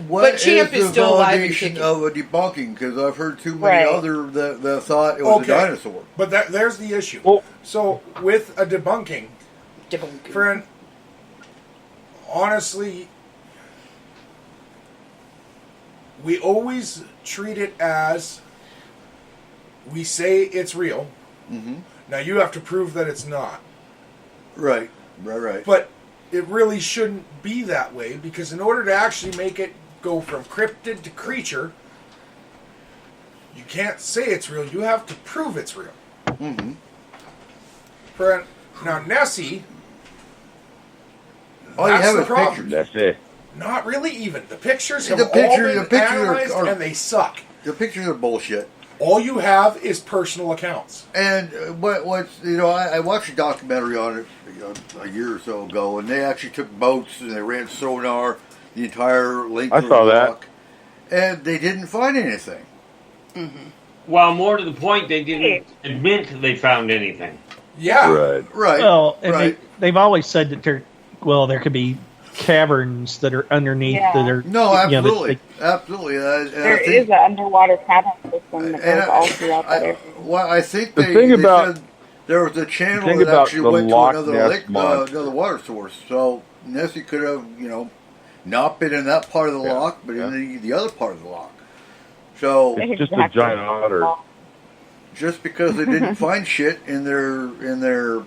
what But Champ is the still alive and validation kicking. of a debunking? Because I've heard too many Right. other that thought it was Okay. a dinosaur. But there's the issue. Well- So, with a debunking, Debunking. friend, honestly, we always treat it as we say it's real. Mm-hmm. Now, you have to prove that it's not. Right. Right. But it really shouldn't be that way, because in order to actually make it go from cryptid to creature, you can't say it's real. You have to prove it's real. Mm-hmm. Friend, now Nessie, All you that's have the is problem. pictures. That's it. Not really even. The pictures have The all pictures been are- analyzed are- and they suck. The pictures are bullshit. All you have is personal accounts. And what's I watched a documentary on it a year or so ago, and they actually took boats and they ran sonar the entire length I of saw the that. rock, and they didn't find anything. Well, more to the point, they didn't admit they found anything. Yeah. Right. Right. Well, and right. they've always said that there could be caverns that are underneath Yeah. that are No, you know, absolutely, absolutely. There is an underwater cabin system that goes all throughout that area. Well, I think The they thing about- said there was a channel thing that about actually the went to Loch another Ness lake, monster- another water source. So Nessie could have, not been in that part of the Yeah, loch, but yeah. in the other part of the loch. So It's just a Exactly. giant otter. just because they didn't find shit in their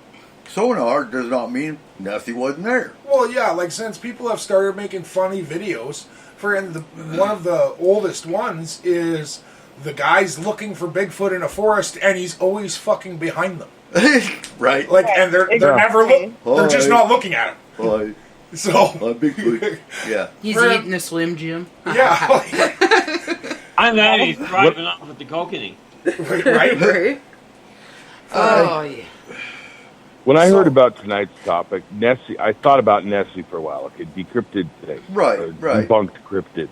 sonar does not mean Nessie wasn't there. Well, yeah, like since people have started making funny videos, one of the oldest ones is the guy's looking for Bigfoot in a forest and he's always fucking behind them. Right. Like, and they're never they're just Hi. not looking at him. Well, So Bigfoot. Yeah. He's Friend- eating a Slim Jim. yeah, I'm glad he's driving up with the kokanee. right. Right? Oh, yeah. When I So- heard about tonight's topic, Nessie, I thought about Nessie for a while. Okay, decrypted today. Right, right. Debunked cryptid.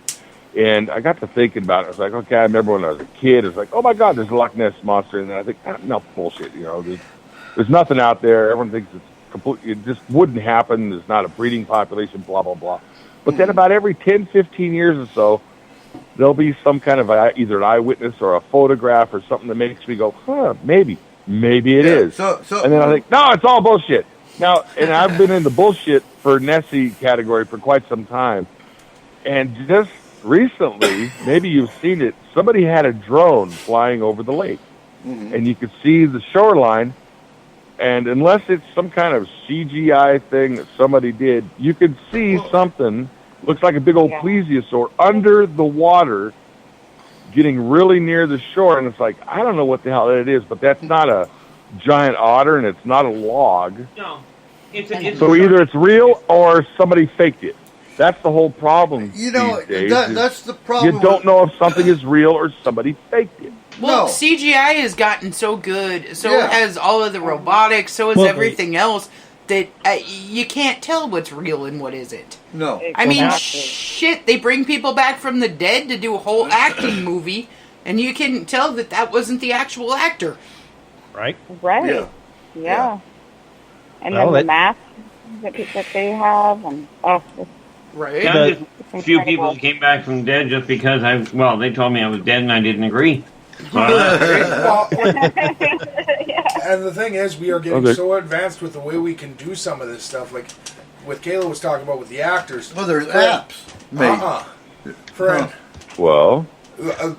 And I got to thinking about it. I was like, okay, I remember when I was a kid, it was like, oh my God, there's a Loch Ness monster. And then I think, no, bullshit. There's nothing out there. Everyone thinks it's complete. It just wouldn't happen. There's not a breeding population, blah, blah, blah. But then about every 10, 15 years or so, there'll be some kind of either an eyewitness or a photograph or something that makes me go, maybe it is. So And then I think, no, it's all bullshit. Now, and I've been in the bullshit for Nessie category for quite some time. And just recently, maybe you've seen it, somebody had a drone flying over the lake. Mhm. And you could see the shoreline. And unless it's some kind of CGI thing that somebody did, you could see something, looks like a big old Yeah. plesiosaur, under the water, getting really near the shore. And it's like, I don't know what the hell it is, but that's not a giant otter, and it's not a log. No. It's So either it's real or somebody faked it. That's the whole problem you know these days. is that's the problem. you don't know if something is real or somebody faked it. Well, No. CGI has gotten so good, so Yeah. has all of the robotics, so has Well, everything else, that you can't tell what's real and what isn't. No. I mean, Exactly. shit, they bring people back from the dead to do a whole acting movie, and you can tell that wasn't the actual actor. right. Right. Yeah. Yeah. And Well, then the that- masks that they have, and it's Right? Yeah, The- just a few people that came back from dead just because they told me I was dead and I didn't agree. So Well, yeah. And the thing is, we are getting so advanced with the way we can do some of this stuff. Like what Kayla was talking about with the actors. Well, there's apps made. Friend. Well,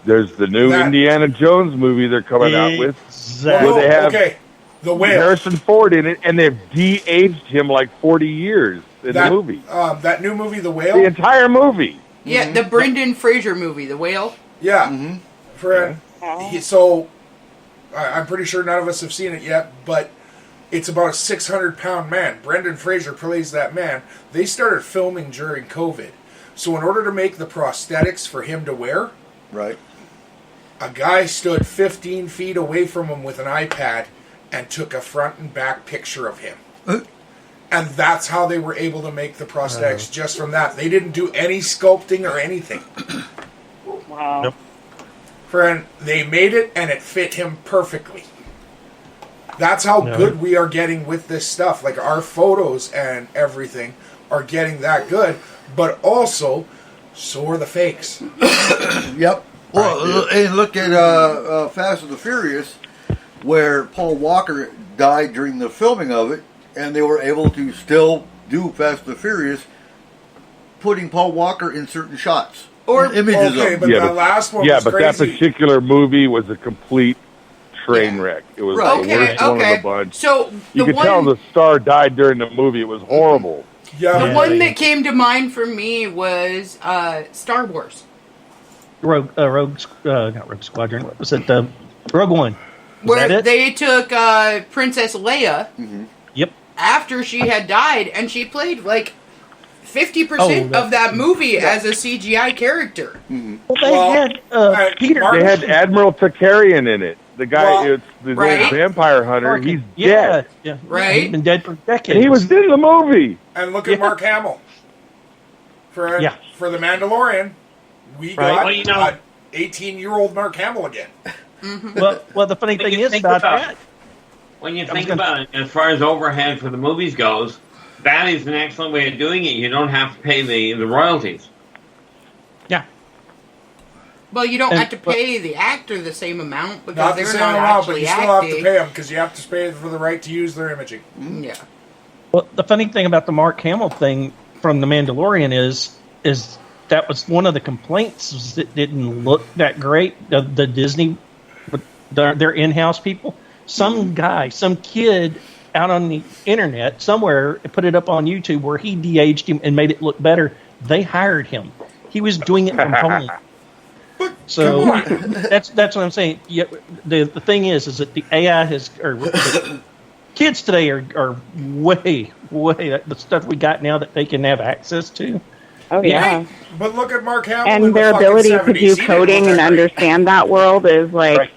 there's the new Indiana Jones movie they're coming out with. Exactly. Where they have The Whale. Harrison Ford in it, and they've de-aged him like 40 years in the movie. That new movie, The Whale? The entire movie. Yeah, the Brendan Fraser movie, The Whale. Yeah. Friend. So, I'm pretty sure none of us have seen it yet, but it's about a 600-pound man. Brendan Fraser plays that man. They started filming during COVID. So in order to make the prosthetics for him to wear, right, a guy stood 15 feet away from him with an iPad and took a front and back picture of him. And that's how they were able to make the prosthetics, just from that. They didn't do any sculpting or anything. Wow. Nope. Friend, they made it and it fit him perfectly. That's how good we are getting with this stuff. Like our photos and everything are getting that good, but also so are the fakes. Yep. Well, and look at Fast and the Furious, where Paul Walker died during the filming of it, and they were able to still do Fast and the Furious, putting Paul Walker in certain shots. Or images of him. But the last one was but crazy. that particular movie was a complete train wreck. It was the worst one of the bunch. So you could tell the star died during the movie. It was horrible. The one that came to mind for me was Star Wars. Not Rogue Squadron. Was it Rogue One? Where they took Princess Leia Yep. after she had died, and she played like 50% of that movie as a CGI character. Well, they had Peter. They had Admiral Targaryen in it. The guy, it's the old vampire hunter. He's dead. Yeah, right. He's been dead for decades. And he was in the movie. And look at Mark Hamill. For the Mandalorian, we got an 18-year-old Mark Hamill again. Well, the funny thing is about that. When you think about it, as far as overhead for the movies goes, that is an excellent way of doing it. You don't have to pay the royalties. Yeah. Well, you don't have to pay the actor the same amount because Not the they're same not amount, actually but you still have to acting. pay them because you have to pay for the right to use their imaging. Yeah. Well, the funny thing about the Mark Hamill thing from The Mandalorian is that was one of the complaints, was it didn't look that great. The Disney, their in-house people, some kid out on the internet somewhere put it up on YouTube where he de-aged him and made it look better. They hired him. He was doing it from home. So that's what I'm saying. Yeah, the thing is that the AI the kids today are way the stuff we got now that they can have access to. Oh yeah. But look at Mark Hamill And their ability to do coding and understand that world is like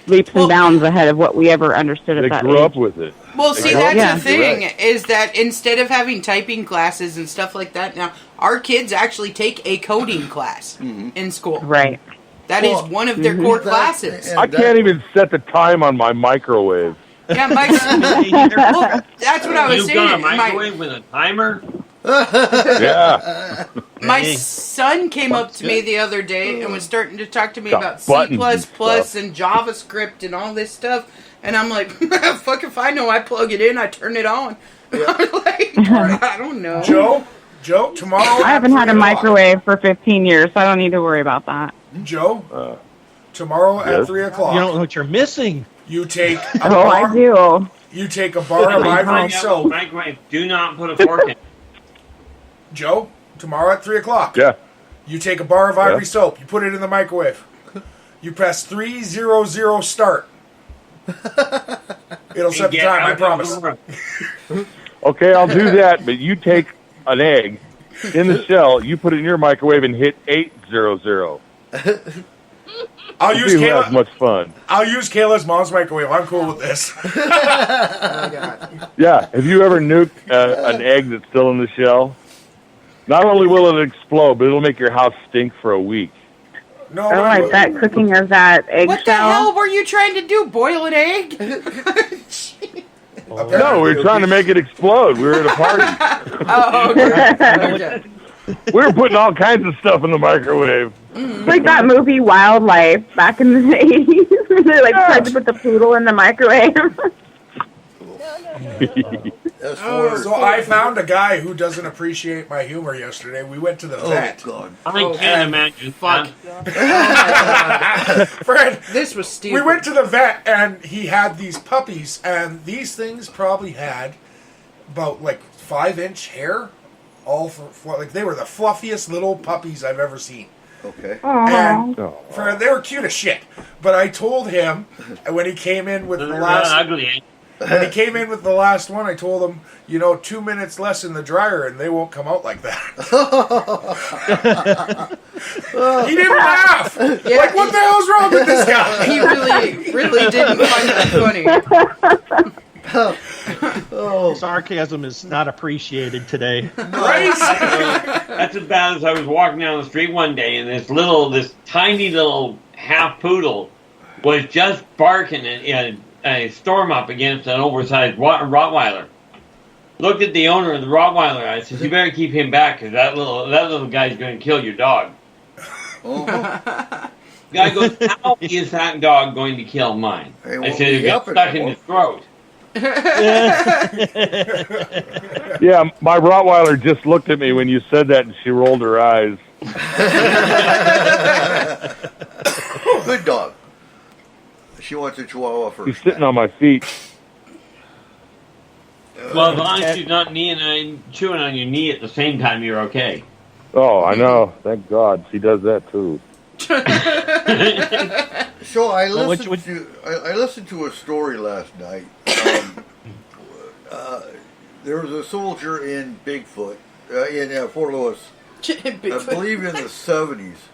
leaps and bounds ahead of what we ever understood at that age. They grew up with it. Well, see, that's the thing, is that instead of having typing classes and stuff like that now, our kids actually take a coding class in school. Right. That is one of their core classes. I can't even set the time on my microwave. Yeah, well, that's what I was saying. You've got a microwave with a timer? Yeah. My son came up to me the other day and was starting to talk to me about C++ and JavaScript and all this stuff. And I'm like, fuck if I know. I plug it in, I turn it on. I'm like, I don't know. Joe, tomorrow. I haven't had a microwave for 15 years, so I don't need to worry about that. Joe, tomorrow at 3 o'clock. You don't know what you're missing. You take a I do. You take a bar of ivory soap. Microwave. Do not put a fork in. Joe, tomorrow at 3 o'clock. Yeah. You take a bar of ivory soap. You put it in the microwave. You press 300 start. It'll set the time, I promise. Okay, I'll do that, but you take an egg in the shell, you put it in your microwave and hit 800. I'll use Who has much fun. I'll use Kayla's mom's microwave. I'm cool with this. Yeah, have you ever nuked an egg that's still in the shell? Not only will it explode, but it'll make your house stink for a week. No, I bet cooking of that eggshell. What the hell were you trying to do? Boil an egg? No, we were trying to make it explode. We were at a party. Oh, okay. We were putting all kinds of stuff in the microwave. It's like that movie Wildlife back in the 80s where they tried to put the poodle in the microwave. As far as So I found a guy who doesn't appreciate my humor yesterday. We went to the vet. God. I can't imagine. Fuck. Fred, This was stupid. we went to the vet and he had these puppies, and these things probably had about like 5-inch hair. All for like they were the fluffiest little puppies I've ever seen. Okay. And Fred, they were cute as shit. But I told him when he came in with the They're last. not ugly. When he came in with the last one, I told him, 2 minutes less in the dryer and they won't come out like that. He didn't laugh. Yeah, Like, what the hell's wrong with this guy? He really didn't find that funny. Sarcasm is not appreciated today. Right? That's as bad as I was walking down the street one day, and this tiny little half poodle was just barking in a storm up against an oversized Rottweiler. Looked at the owner of the Rottweiler. I said, "You better keep him back, because that little guy's going to kill your dog." Guy goes, "How is that dog going to kill mine?" Hey, I said, "It got stuck in his throat." Yeah, my Rottweiler just looked at me when you said that, and she rolled her eyes. Good dog. She wants a Chihuahua first. She's sitting on my feet. Well, as long as she's not chewing on your knee at the same time, you're okay. Oh, I know. Thank God she does that too. So I listened to a story last night. There was a soldier in Bigfoot in Fort Lewis, I believe in the 70s,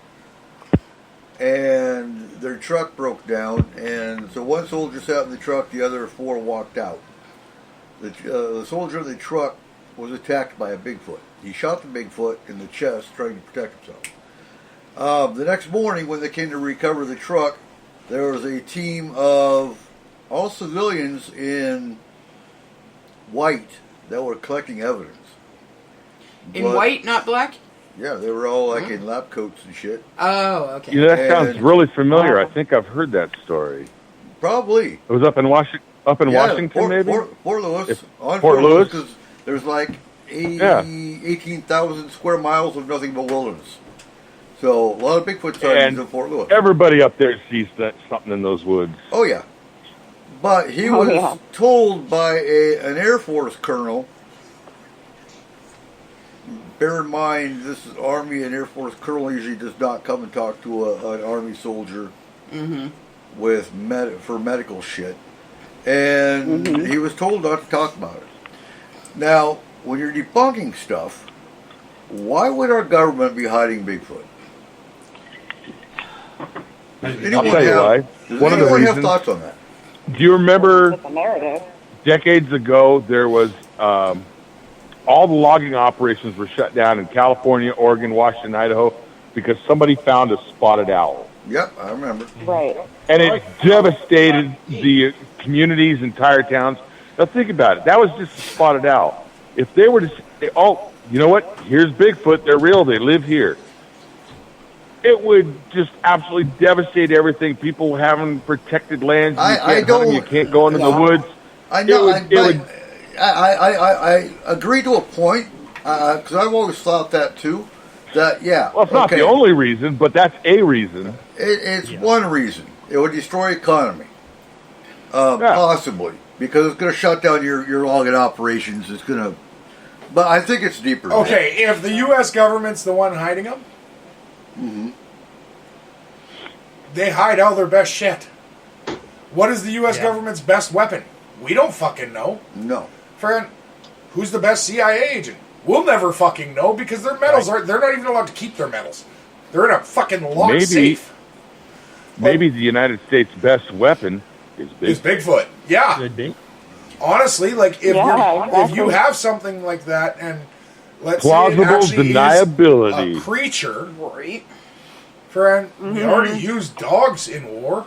and their truck broke down, and so one soldier sat in the truck, the other 4 walked out. The soldier in the truck was attacked by a Bigfoot. He shot the Bigfoot in the chest, trying to protect himself. The next morning, when they came to recover the truck, there was a team of all civilians in white that were collecting evidence. In white, not black? Yeah, they were all like in lab coats and shit. Oh, okay. Yeah, that sounds really familiar. I think I've heard that story. Probably. It was up in Washington. Washington, maybe? Fort Lewis. On Fort Lewis? Because there's like 18,000 square miles of nothing but wilderness. So, a lot of Bigfoot sightings in Fort Lewis. Everybody up there sees something in those woods. Oh, yeah. But he was told by an Air Force colonel, bear in mind, this is Army and Air Force colonel usually does not come and talk to an Army soldier with for medical shit. And he was told not to talk about it. Now, when you're debunking stuff, why would our government be hiding Bigfoot? I'll tell you why. One of the reasons. Have thoughts on that? Do you remember decades ago there was all the logging operations were shut down in California, Oregon, Washington, Idaho because somebody found a spotted owl. Yep, I remember. Right. And it devastated the communities, entire towns. Now think about it. That was just a spotted owl. If they were to say, oh, you know what? Here's Bigfoot. They're real. They live here. It would just absolutely devastate everything. People having protected lands. You can't go into the woods. I know. I agree to a point because I've always thought that too. That well, it's not the only reason, but that's a reason. It's one reason. It would destroy economy, possibly because it's going to shut down your logging operations. It's going to, but I think it's deeper. Okay, if the U.S. government's the one hiding them, they hide all their best shit. What is the U.S. government's best weapon? We don't fucking know. No. Friend, who's the best CIA agent? We'll never fucking know because their medals they're not even allowed to keep their medals. They're in a fucking locked safe. Maybe the United States' best weapon is Bigfoot. Yeah. Could be. Honestly, like if you have something like that and let's plausible say it actually deniability. Is a creature, right? Friend, we already use dogs in war.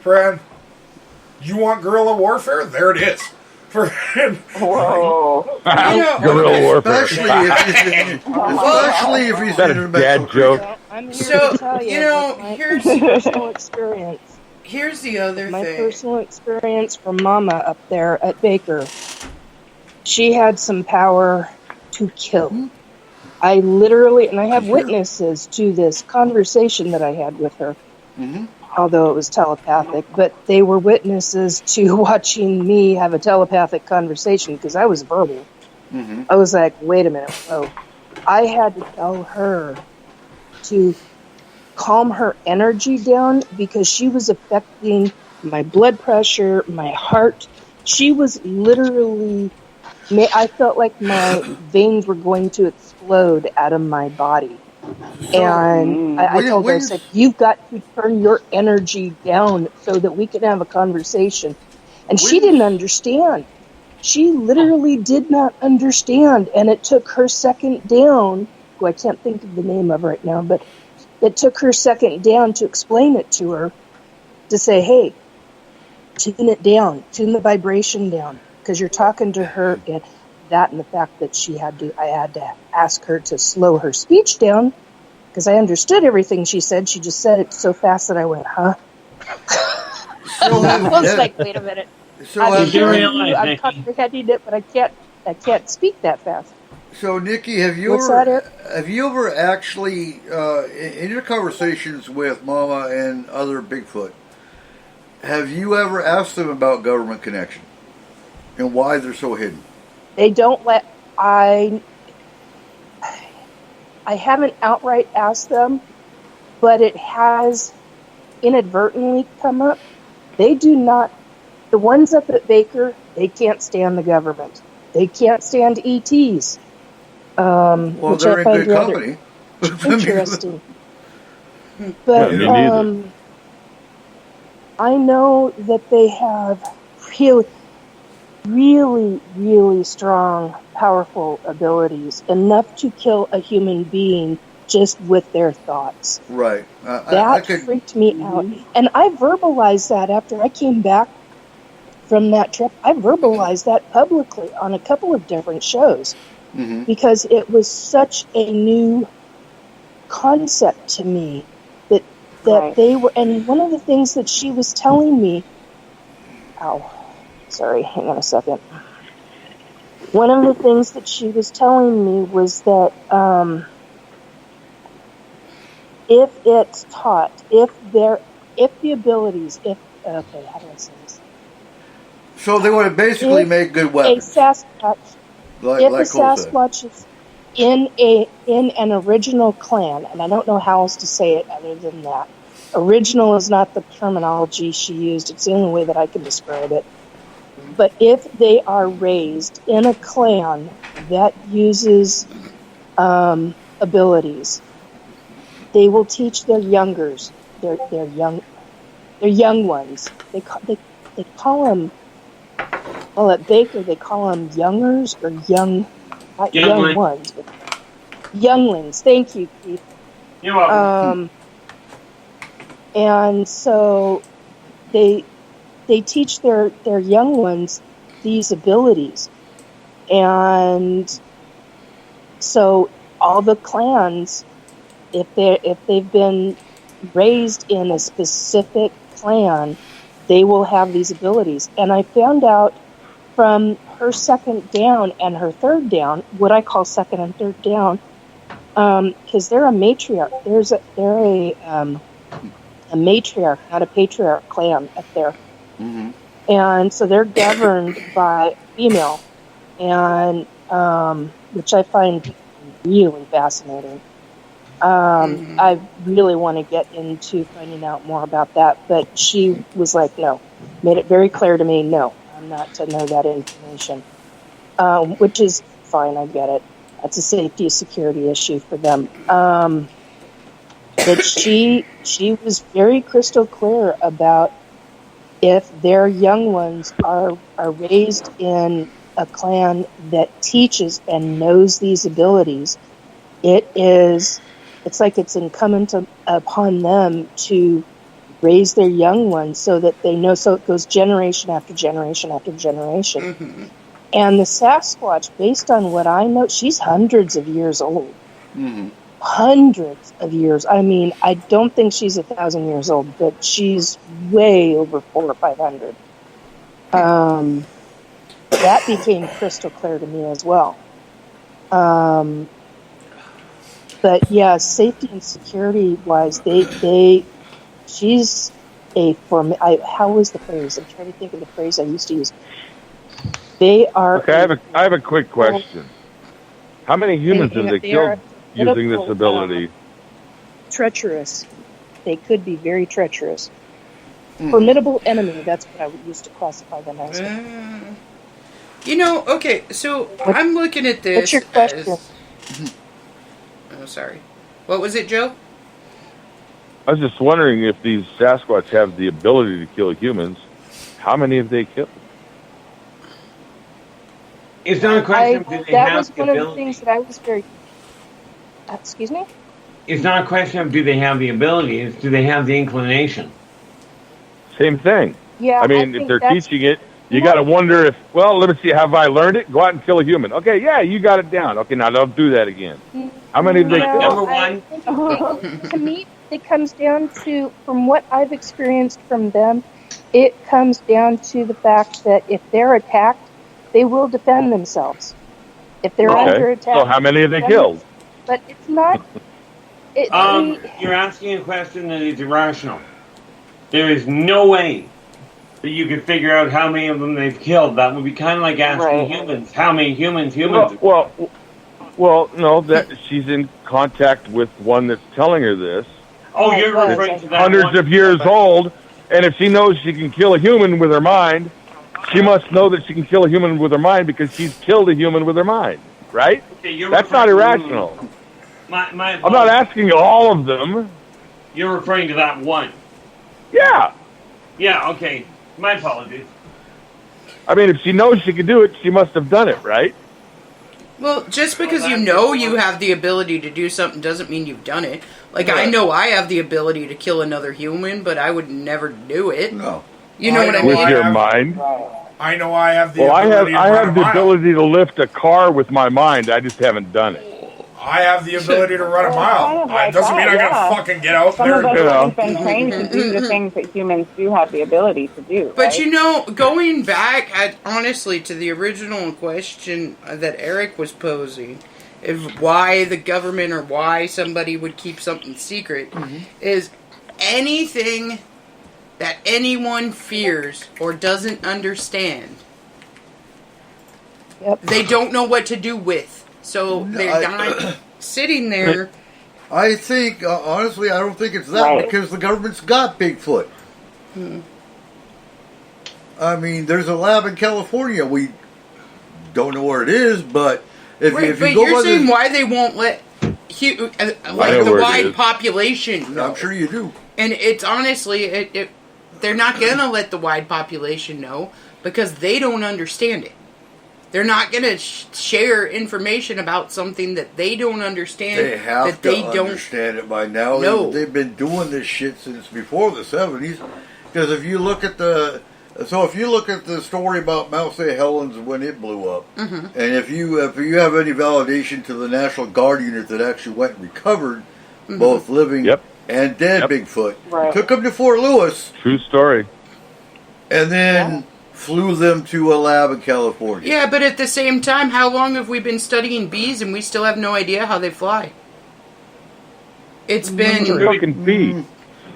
Friend, you want guerrilla warfare? There it is. Friend. Whoa. Guerrilla warfare. Especially if he's that a dad joke. I'm here So, to tell you know, with my here's personal experience. Here's the other My thing. personal experience from Mama up there at Baker. She had some power to kill. I literally, and I have witnesses to this conversation that I had with her, although it was telepathic, but they were witnesses to watching me have a telepathic conversation because I was verbal. I was like, wait a minute. Oh, I had to tell her to calm her energy down because she was affecting my blood pressure, my heart. She was literally, I felt like my veins were going to explode out of my body. And I told her, I said, you've got to turn your energy down so that we can have a conversation. And she didn't understand. She literally did not understand. And it took her second down, who I can't think of the name of right now, but it took her second down to explain it to her, to say, hey, tune it down, tune the vibration down, because you're talking to her, and that and the fact that I had to ask her to slow her speech down, because I understood everything she said. She just said it so fast that I went, huh? I was like, wait a minute. I'm comprehending it, but I can't speak that fast. So, Nikki, have you ever actually, in your conversations with Mama and other Bigfoot, have you ever asked them about government connection and why they're so hidden? They don't let I haven't outright asked them, but it has inadvertently come up. They do not. The ones up at Baker, they can't stand the government. They can't stand ETs. Well, which they're I find in good company. Interesting. But I know that they have really strong, powerful abilities, enough to kill a human being just with their thoughts. Right. That freaked me out. And I verbalized that after I came back from that trip. I verbalized that publicly on a couple of different shows. Because it was such a new concept to me that they were, and one of the things that she was telling me, hang on a second. One of the things that she was telling me was that if it's taught, if the abilities, how do I say this? So they want to basically make good weapons. A Sasquatch. If like a Sasquatch is in an original clan, and I don't know how else to say it other than that. Original is not the terminology she used. It's the only way that I can describe it. But if they are raised in a clan that uses abilities, they will teach their youngers, their young ones. They call them. Well, at Baker, they call them youngers or young ones. But younglings. Thank you, Keith. You're welcome. And so they teach their young ones these abilities. And so all the clans, if they've been raised in a specific clan, they will have these abilities. And I found out from her second down and her third down, what I call second and third down, because they're a matriarch. They're a matriarch, not a patriarch clan up there. And so they're governed by female, and which I find really fascinating. I really want to get into finding out more about that, but she was like, no, made it very clear to me, no, I'm not to know that information, which is fine, I get it. That's a safety, security issue for them. But she was very crystal clear about if their young ones are raised in a clan that teaches and knows these abilities, it's like it's incumbent upon them to raise their young ones so that they know, so it goes generation after generation after generation. And the Sasquatch, based on what I know, she's hundreds of years old. hundreds of years. I mean, I don't think she's 1,000 years old, but she's way over 400 or 500. That became crystal clear to me as well. But yeah, safety and security wise, she's how was the phrase? I'm trying to think of the phrase I used to use. They are. Okay, I have a quick question. How many humans have they killed using this ability? Treacherous. They could be very treacherous. Formidable enemy. That's what I would use to classify them as. Okay, so I'm looking at this. What's your question? Oh, sorry. What was it, Joe? I was just wondering if these Sasquatch have the ability to kill humans. How many have they killed? It's not a question of do they that have was the one ability. of the things that I was very. Excuse me? It's not a question of do they have the ability, it's do they have the inclination. Same thing. Yeah, I mean, if think they're that's- teaching it, you got to wonder if, well, let me see, have I learned it? Go out and kill a human. Okay, yeah, you got it down. Okay, now don't do that again. How many have they No, killed? Number one. I think to me, it comes down to, from what I've experienced from them, it comes down to the fact that if they're attacked, they will defend themselves. If they're under Okay, attack. so how many have they killed? But it's not. You're asking a question that is irrational. There is no way that you could figure out how many of them they've killed. That would be kind of like asking humans, how many humans. Well, no, that she's in contact with one that's telling her this. Oh, you're referring to that Hundreds one. of years old, and if she knows she can kill a human with her mind, she must know that she can kill a human with her mind because she's killed a human with her mind, right? Okay, That's not irrational. I'm not asking all of them. You're referring to that one. Yeah. Yeah, okay. My apologies. I mean, if she knows she can do it, she must have done it, right? Well, just because you know you have the ability to do something doesn't mean you've done it. Like, I know I have the ability to kill another human, but I would never do it. No. You know what I mean? With your mind? I know I have the Well, I ability have the ability to lift a car with my mind. I just haven't done it. I have the ability to run a mile. Like Doesn't mean I that, gotta fucking get out Some there of and us do it. haven't been trained to do the things that humans do have the ability to do. But right? going back, honestly, to the original question that Eric was posing, of why the government or why somebody would keep something secret, is anything that anyone fears or doesn't understand, they don't know what to do with. So they're not sitting there. I think, honestly, I don't think it's that because the government's got Bigfoot. I mean, there's a lab in California. We don't know where it is, but if you but go you're by saying the, why they won't let the where it wide is. population know. I'm sure you do. And it's honestly, they're not going to let the wide population know because they don't understand it. They're not going to share information about something that they don't understand. They have that to they don't understand it by now. No. They've been doing this shit since before the 70s. Because if you look at the story about Mount St. Helens when it blew up, and if you have any validation to the National Guard unit that actually went and recovered both living and dead Bigfoot, took them to Fort Lewis. True story. And then flew them to a lab in California. Yeah, but at the same time, how long have we been studying bees and we still have no idea how they fly? It's been... Fucking bees.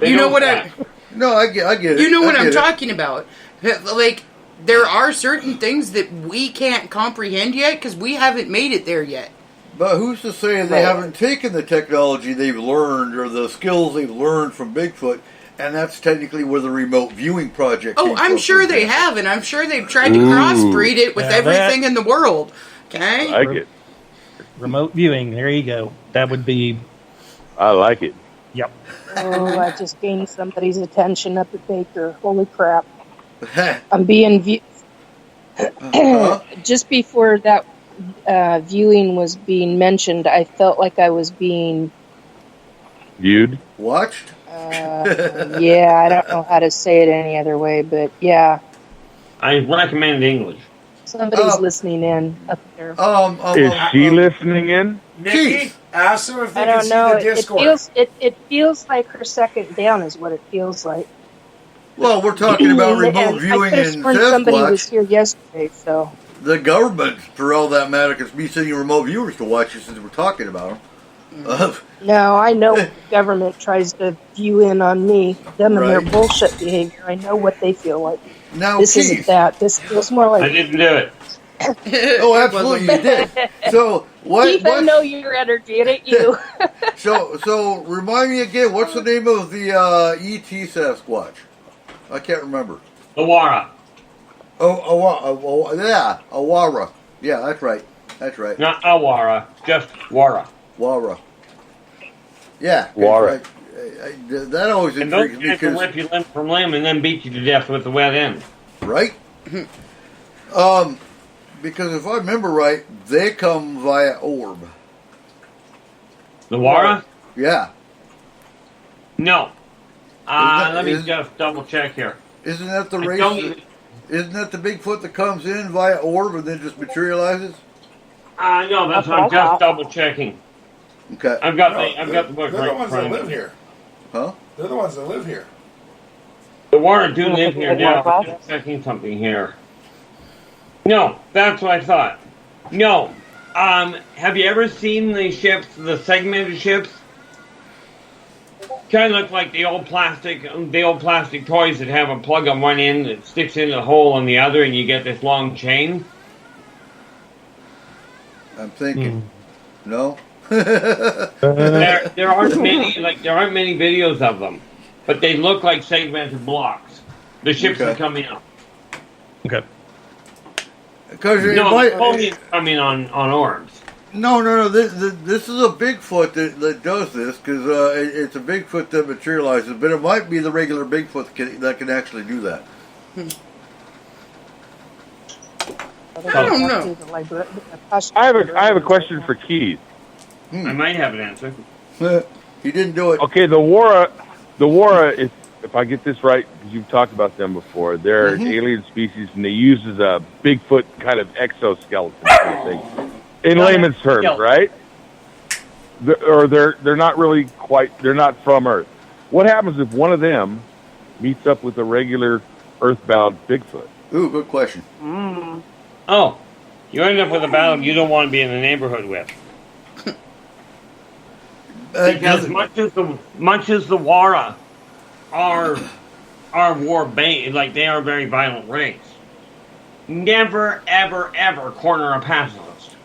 You know what I... No, I get it. You know what I'm get it. talking about. Like, there are certain things that we can't comprehend yet because we haven't made it there yet. But who's to say they haven't taken the technology they've learned or the skills they've learned from Bigfoot, and that's technically where the remote viewing project Oh, came I'm from, sure for they example. have, and I'm sure they've tried to crossbreed it with everything in the world. Okay? I like it. Remote viewing. There you go. That would be. I like it. Yep. Oh, I just gained somebody's attention up at Baker. Holy crap. I'm being just before that viewing was being mentioned, I felt like I was being Viewed? Watched? yeah, I don't know how to say it any other way, but yeah. I recommend English. Somebody's listening in up there. Is she listening in? Nikki? Ask them if they I can don't see know. the Discord. It feels like her second down is what it feels like. Well, we're talking about remote And I viewing could have in sworn somebody was Sasquatch. here yesterday, so. The government, for all that matter, could be sending remote viewers to watch you since we're talking about them. No, I know the government tries to view in on me, them and their Right. bullshit behavior. I know what they feel like. Now, This Keith. isn't that. This feels more I like. didn't do it. Oh, absolutely, you did. So what? Keith, I know your energy. It ain't you. So remind me again. What's the name of the ET Sasquatch? I can't remember. Awara. Yeah, Awara. Yeah, that's right. That's right. Not Awara, just Wara. Wara. Yeah. Wara. That always And those intrigues me guys will because, rip you limb from limb and then beat you to death with the wet end. right? Because if I remember right, they come via orb. The Wara? Yeah. No. that- Let me is- just double check here. Isn't that the I race? don't even- Isn't that the Bigfoot that comes in via orb and then just materializes? No, that's what I'm just double checking. Okay. I've got the book They're right the in ones front that of live me. here. Huh? They're the ones that live here. The Wara do live here now. I'm Northwest? just checking something here. No, that's what I thought. No. Have you ever seen the ships, the segmented ships? Kind of look like the old plastic toys that have a plug on one end that sticks in a hole on the other, and you get this long chain. I'm thinking. No. There aren't many videos of them, but they look like segmented blocks. The ships Okay. are coming up. Okay. Because it No, might. the Phoneys coming on orbs. No. This is a Bigfoot that does this because it's a Bigfoot that materializes, but it might be the regular Bigfoot that can actually do that. I don't know. I have a question for Keith. I might have an answer. He didn't do it. Okay, the Wara, if I get this right, because you've talked about them before, they're an alien species, and they use as a Bigfoot kind of exoskeleton kind of thing. In layman's terms, right? They're not really quite. They're not from Earth. What happens if one of them meets up with a regular Earthbound Bigfoot? Ooh, good question. Oh, you end up with a battle you don't want to be in the neighborhood with. Because much as the Wara are war bait, like they are a very violent race. Never, ever, ever corner a pacifist.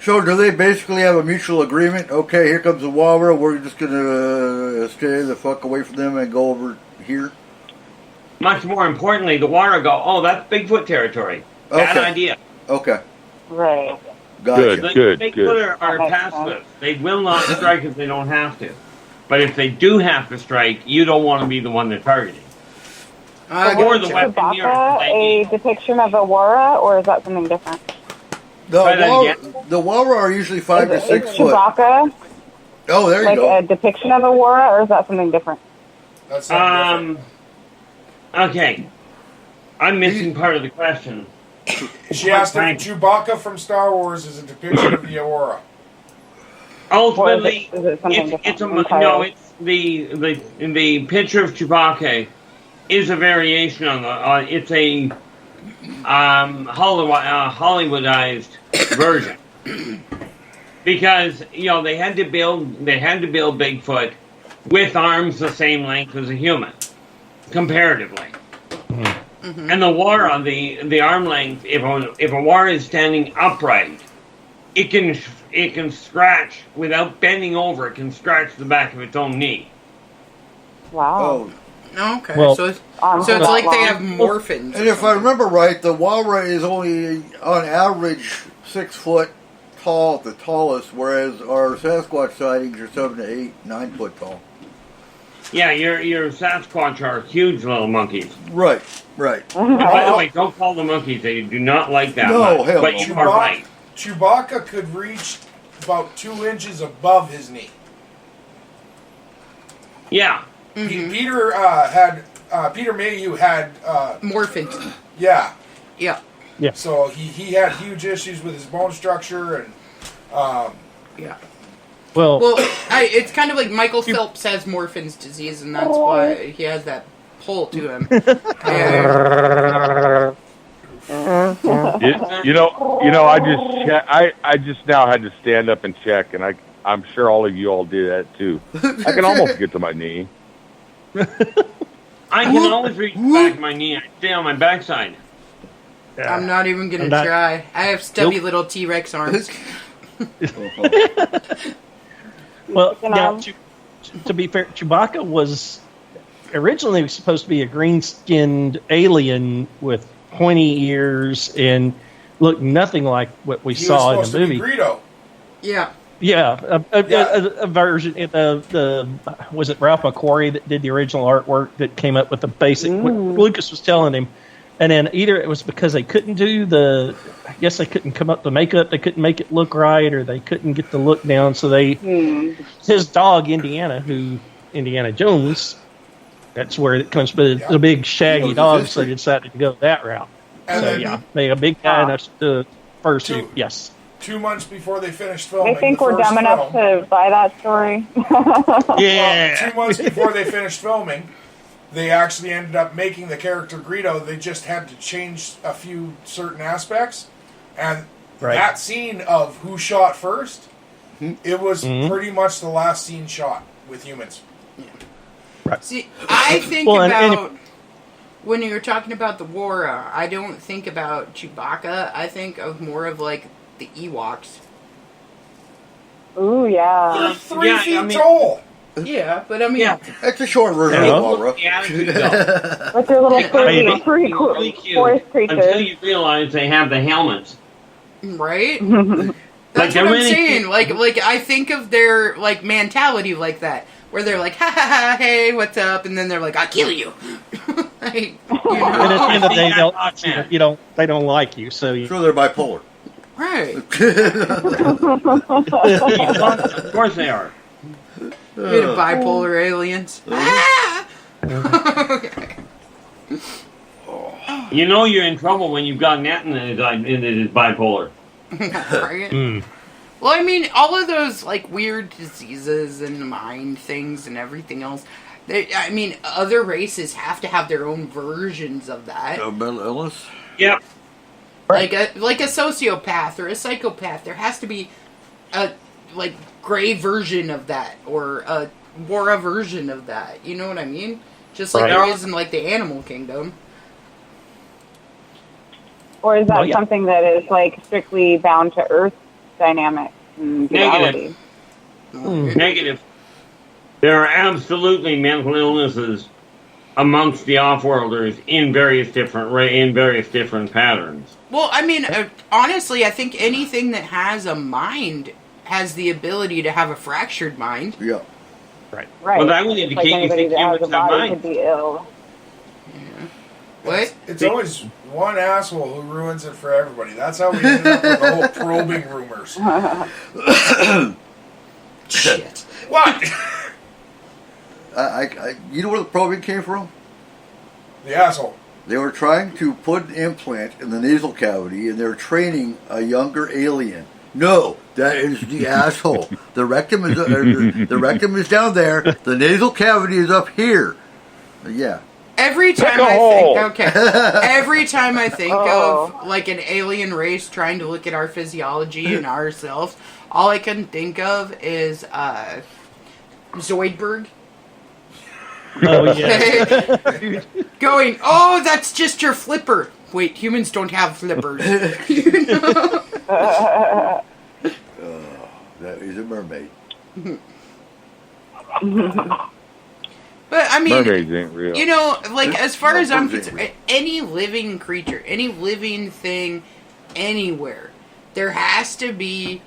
So do they basically have a mutual agreement? Okay, here comes the Wara. We're just gonna stay the fuck away from them and go over here. Much more importantly, the Wara go, oh, that's Bigfoot territory. Bad Okay. idea. Okay, Right. gotcha. The Good. Bigfoot are pacifists. They will not strike if they don't have to. But if they do have to strike, you don't want to be the one they're targeting. Or the weapon here. Chewbacca a depiction of a Wara, or is that something different? Try that again. The Wara are usually 5 to Is 6 foot. Chewbacca Oh, there you like go. a depiction of a Wara, or is that something different? That's something Okay. I'm missing part of the question. different. She asked if Chewbacca from Star Wars is a depiction of the Aurora. Ultimately, Or is it something it's different no, entirely? it's the picture of Chewbacca is a variation on the. It's a Hollywoodized version because they had to build Bigfoot with arms the same length as a human, comparatively. Mm-hmm. And the Wara, the arm length, if a Wara is standing upright, it can scratch without bending over. It can scratch the back of its own knee. Wow. Okay, Well- so it's Arms so it's that like they long. have morphins. And if I remember right, the Wara is only on average 6 foot tall at the tallest, whereas our Sasquatch sightings are 7 to 8, 9 foot tall. Yeah, your Sasquatch are huge little monkeys. Right. And by the way, don't call them monkeys. They do not like that No, much. hell But no. you are right. Chewbacca could reach about 2 inches above his knee. Yeah. Peter Mayhew had Morphins. yeah. Yeah. Yeah. So he had huge issues with his bone structure, and Yeah. Well, it's kind of like Michael Phelps has Morphin's disease, and that's why he has that pull to him. I just now had to stand up and check, and I'm sure all of you all do that too. I can almost get to my knee. I can always reach back my knee. I stay on my backside. Yeah. I'm not even gonna try. I have stubby little T-Rex arms. Well, now, to be fair, Chewbacca was originally supposed to be a green-skinned alien with pointy ears and looked nothing like what we saw in the movie. Greedo. Yeah. Yeah, a version. Was it Ralph McQuarrie that did the original artwork that came up with the basic? What Lucas was telling him, and then either it was because they couldn't do I guess they couldn't come up with the makeup, they couldn't make it look right, or they couldn't get the look down. So his dog Indiana Jones, that's where it comes. But it's a big shaggy dog, so they decided to go that route. And made a big guy enough to fursuit. Yes. 2 months before they finished filming. They think we're dumb enough to buy that story. Yeah. Well, 2 months before they finished filming, they actually ended up making the character Greedo. They just had to change a few certain aspects. And that scene of who shot first, it was pretty much the last scene shot with humans. Yeah. Right. See, I think when you're talking about the war, I don't think about Chewbacca. I think of more of like the Ewoks. Ooh, yeah. They're 3 feet tall. Yeah, but I mean, it's a short version of Laura. With their little forest creatures. Until you realize they have the helmets. Right? That's what I'm saying. Like I think of their like mentality like that, where they're like, ha ha ha, hey, what's up? And then they're like, I'll kill you. Like, you know? And at the end of the day, they don't like you, so sure they're bipolar. Right. Of course they are. Bit of bipolar aliens. Okay. You know you're in trouble when you've got that and it is bipolar. Right? Well, I mean, all of those like weird diseases and mind things and everything else. I mean, other races have to have their own versions of that. Mental illness. Yep. Like a sociopath or a psychopath, there has to be a like gray version of that or a Wara version of that. You know what I mean? Just like there is in like the animal kingdom. Or is that something that is like strictly bound to Earth dynamics and duality? Negative. There are absolutely mental illnesses amongst the off-worlders in various different patterns. Well, I mean, honestly, I think anything that has a mind has the ability to have a fractured mind. Yeah. Right. Well, that would indicate like anybody that has a body mind. could be ill. Yeah. What? It's always one asshole who ruins it for everybody. That's how we ended up with the whole probing rumors. Shit. What? You know where the probing came from? The asshole. They were trying to put an implant in the nasal cavity, and they were training a younger alien. No, that is the asshole. The rectum is down there. The nasal cavity is up here. Yeah. Every time every time I think of like an alien race trying to look at our physiology and ourselves, all I can think of is Zoidberg. Oh yeah. Going, oh, that's just your flipper. Wait, humans don't have flippers. You know? That is a mermaid. But I mean, mermaids ain't real. You know, like as far as I'm concerned, any living creature, any living thing, anywhere, there has to be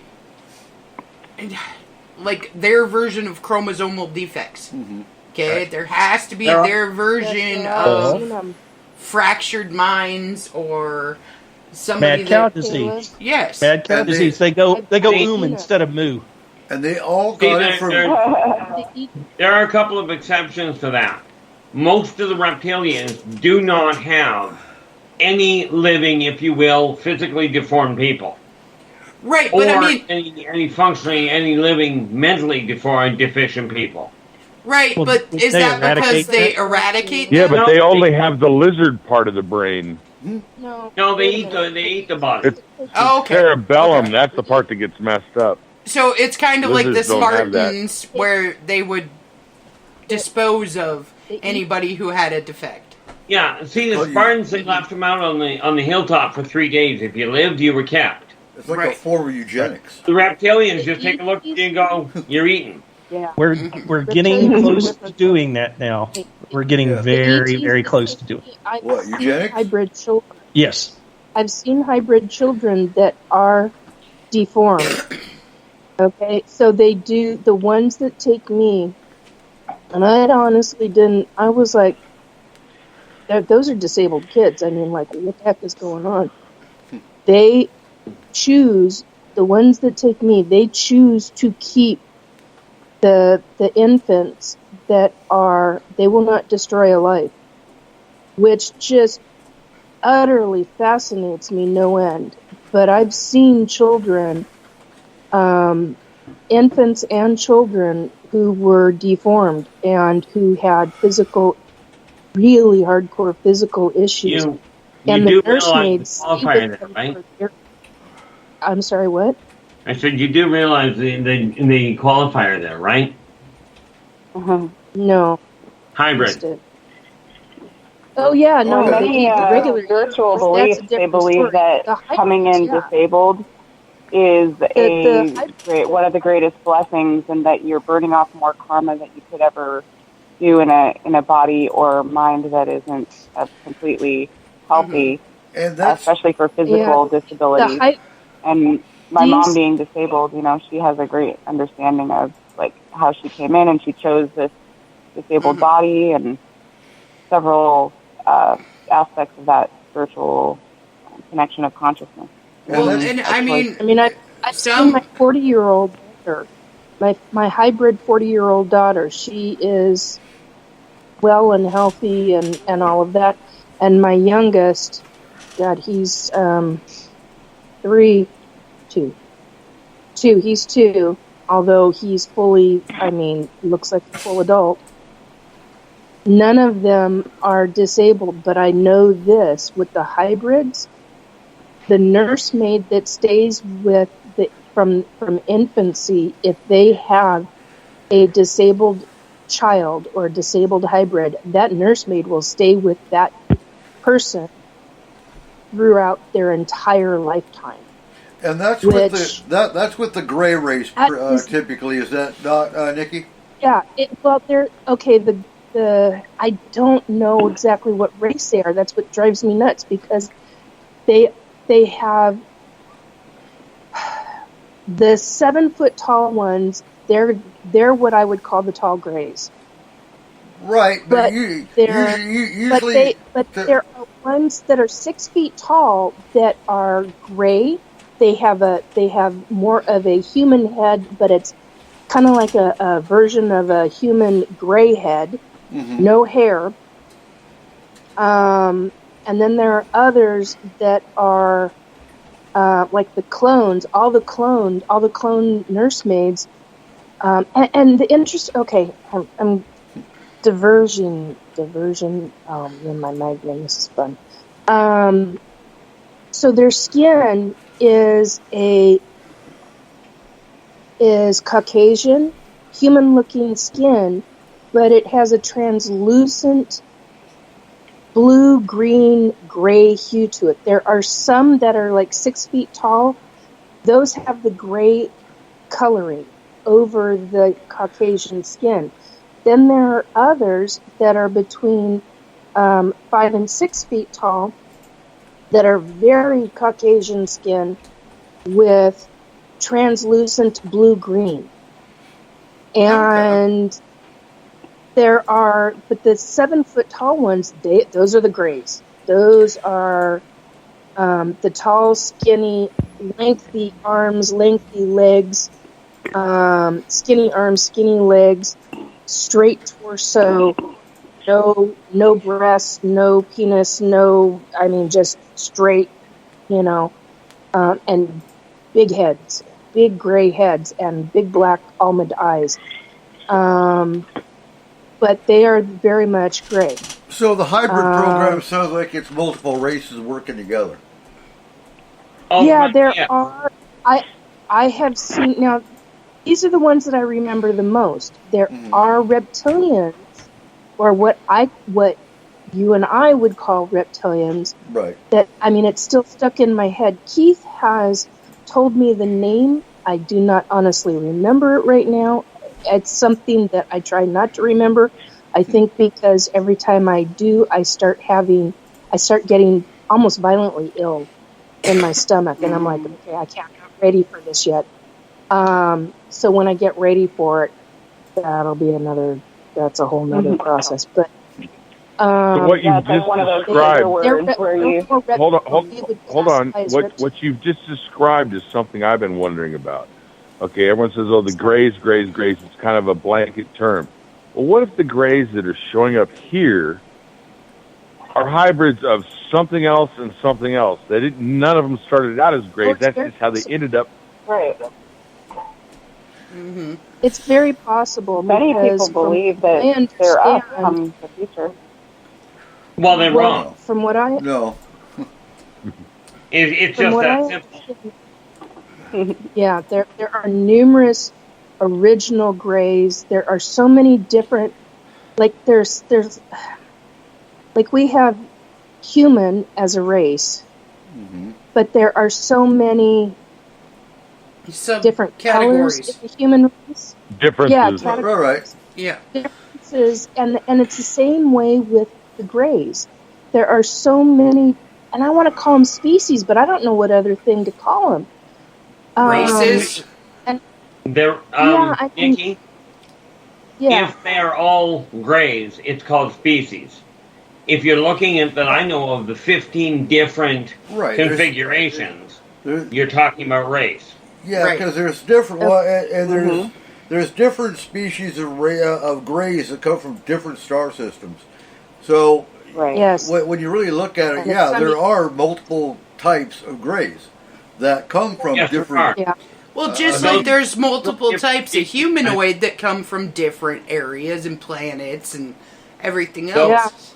like their version of chromosomal defects. Mm-hmm. Okay, right. There has to be their version of fractured minds or somebody mad cow disease. Yes, mad cow disease. They go instead of moo. And they all got it from... There are a couple of exceptions to that. Most of the reptilians do not have any living, if you will, physically deformed people. Right, or but I mean, any functioning, any living mentally deficient people. right, Well, but did is they that because eradicate they that? eradicate Yeah, them? but they only have the lizard part of the brain. No, No, they wait a eat minute. the body. It's Oh, okay. cerebellum. Okay. That's the part that gets messed up. So it's kind of like the Lizards don't have that. Spartans, where they would dispose of They eat- anybody who had a defect. Yeah, see, Oh, the you- Spartans, they left them out on the hilltop for 3 days. If you lived, you were kept. It's like a Right. form of eugenics. The reptilians just take a look at you and go, you're eaten. Yeah. We're getting close to doing that now. We're getting Yeah. very, very close to doing it. I've What, seen eugenics? hybrid children. Yes. I've seen hybrid children that are deformed. Okay, so they do, the ones that take me, and I honestly didn't, I was like, those are disabled kids. I mean, like, what the heck is going on? They choose, the ones that take me, they choose to keep the infants that are, they will not destroy a life, which just utterly fascinates me no end. But I've seen children, infants and children who were deformed and who had really hardcore physical issues. You And do the realize nursemaids the stay qualifier with there, them right? for their- I'm sorry, what? I said, you do realize the qualifier there, right? Mhm. No. Hybrid. missed it. Oh yeah, no. Well, they many eat the regular spiritual that's a beliefs, they different believe story. that The hybrids, coming in yeah. disabled is the one of the greatest blessings, and that you're burning off more karma that you could ever do in a body or mind that isn't completely healthy, And that's especially for physical disability. The hy- And my these- mom being disabled, she has a great understanding of like how she came in, and she chose this disabled body and several aspects of that spiritual connection of consciousness. Well, that's- and I mean, I've Some- seen my 40-year-old daughter, my hybrid 40-year-old daughter. She is well and healthy and all of that. And my youngest, God, he's 2. He's 2, although he's fully, looks like a full adult. None of them are disabled, but I know this, with the hybrids, the nursemaid that stays with from infancy, if they have a disabled child or a disabled hybrid, that nursemaid will stay with that person throughout their entire lifetime. And that's Which- with that's with the gray race That is- typically. Is that not, Nikki? Yeah, they're okay. The I don't know exactly what race they are. That's what drives me nuts, because they have the 7-foot tall ones. They're what I would call the tall grays. Right, but But they're- usually, But there are ones that are 6 feet tall that are gray. They have more of a human head, but it's kind of like a version of a human gray head, no hair. And then there are others that are like the clones, all the clone nursemaids. And the interest. Okay, I'm diversion. Oh, in my migraine, this is fun. So their skin is Caucasian, human-looking skin, but it has a translucent blue, green, gray hue to it. There are some that are like 6 feet tall. Those have the gray coloring over the Caucasian skin. Then there are others that are between 5 and 6 feet tall that are very Caucasian skin with translucent blue-green. And there are, but the 7-foot tall ones, those are the grays. Those are the tall, skinny, lengthy arms, lengthy legs, skinny arms, skinny legs, straight torso, no breasts, no penis, just straight, and big heads, big gray heads, and big black almond eyes. But they are very much gray. So the hybrid program sounds like it's multiple races working together. Oh, Yeah, right, there yeah. are. I have seen now. These are the ones that I remember the most. There are reptilians, or what you and I would call reptilians. Right. That, I mean, it's still stuck in my head. Keith has told me the name. I do not honestly remember it right now. It's something that I try not to remember. I think because every time I do, I start getting almost violently ill in my stomach, and I'm like, okay, I'm not ready for this yet. So when I get ready for it, that's a whole nother process. But So what you've just described. Hold on. What you've just described is something I've been wondering about. Okay, everyone says, "Oh, the grays." It's kind of a blanket term. Well, what if the grays that are showing up here are hybrids of something else and something else? None of them started out as grays. That's just how they ended up. Right. Mm-hmm. It's very possible. Many people believe that they're us from the future. Well, they're wrong. From what I It's just that simple. Yeah, there are numerous original grays. There are so many different, like there's like we have human as a race, but there are so many different colors in the human race. Differences. Yeah, categories. Right. Yeah. Differences, and it's the same way with the grays. There are so many, and I want to call them species, but I don't know what other thing to call them. Races. They're I think, Nikki, yeah. if they're all grays, it's called species. If you're looking at that, I know of the 15 different configurations. You're talking about race. Yeah, because there's different and there's different species of grays that come from different star systems. So when you really look at it, there are multiple types of grays that come from different. Well, just like there's multiple types of humanoid that come from different areas and planets and everything else.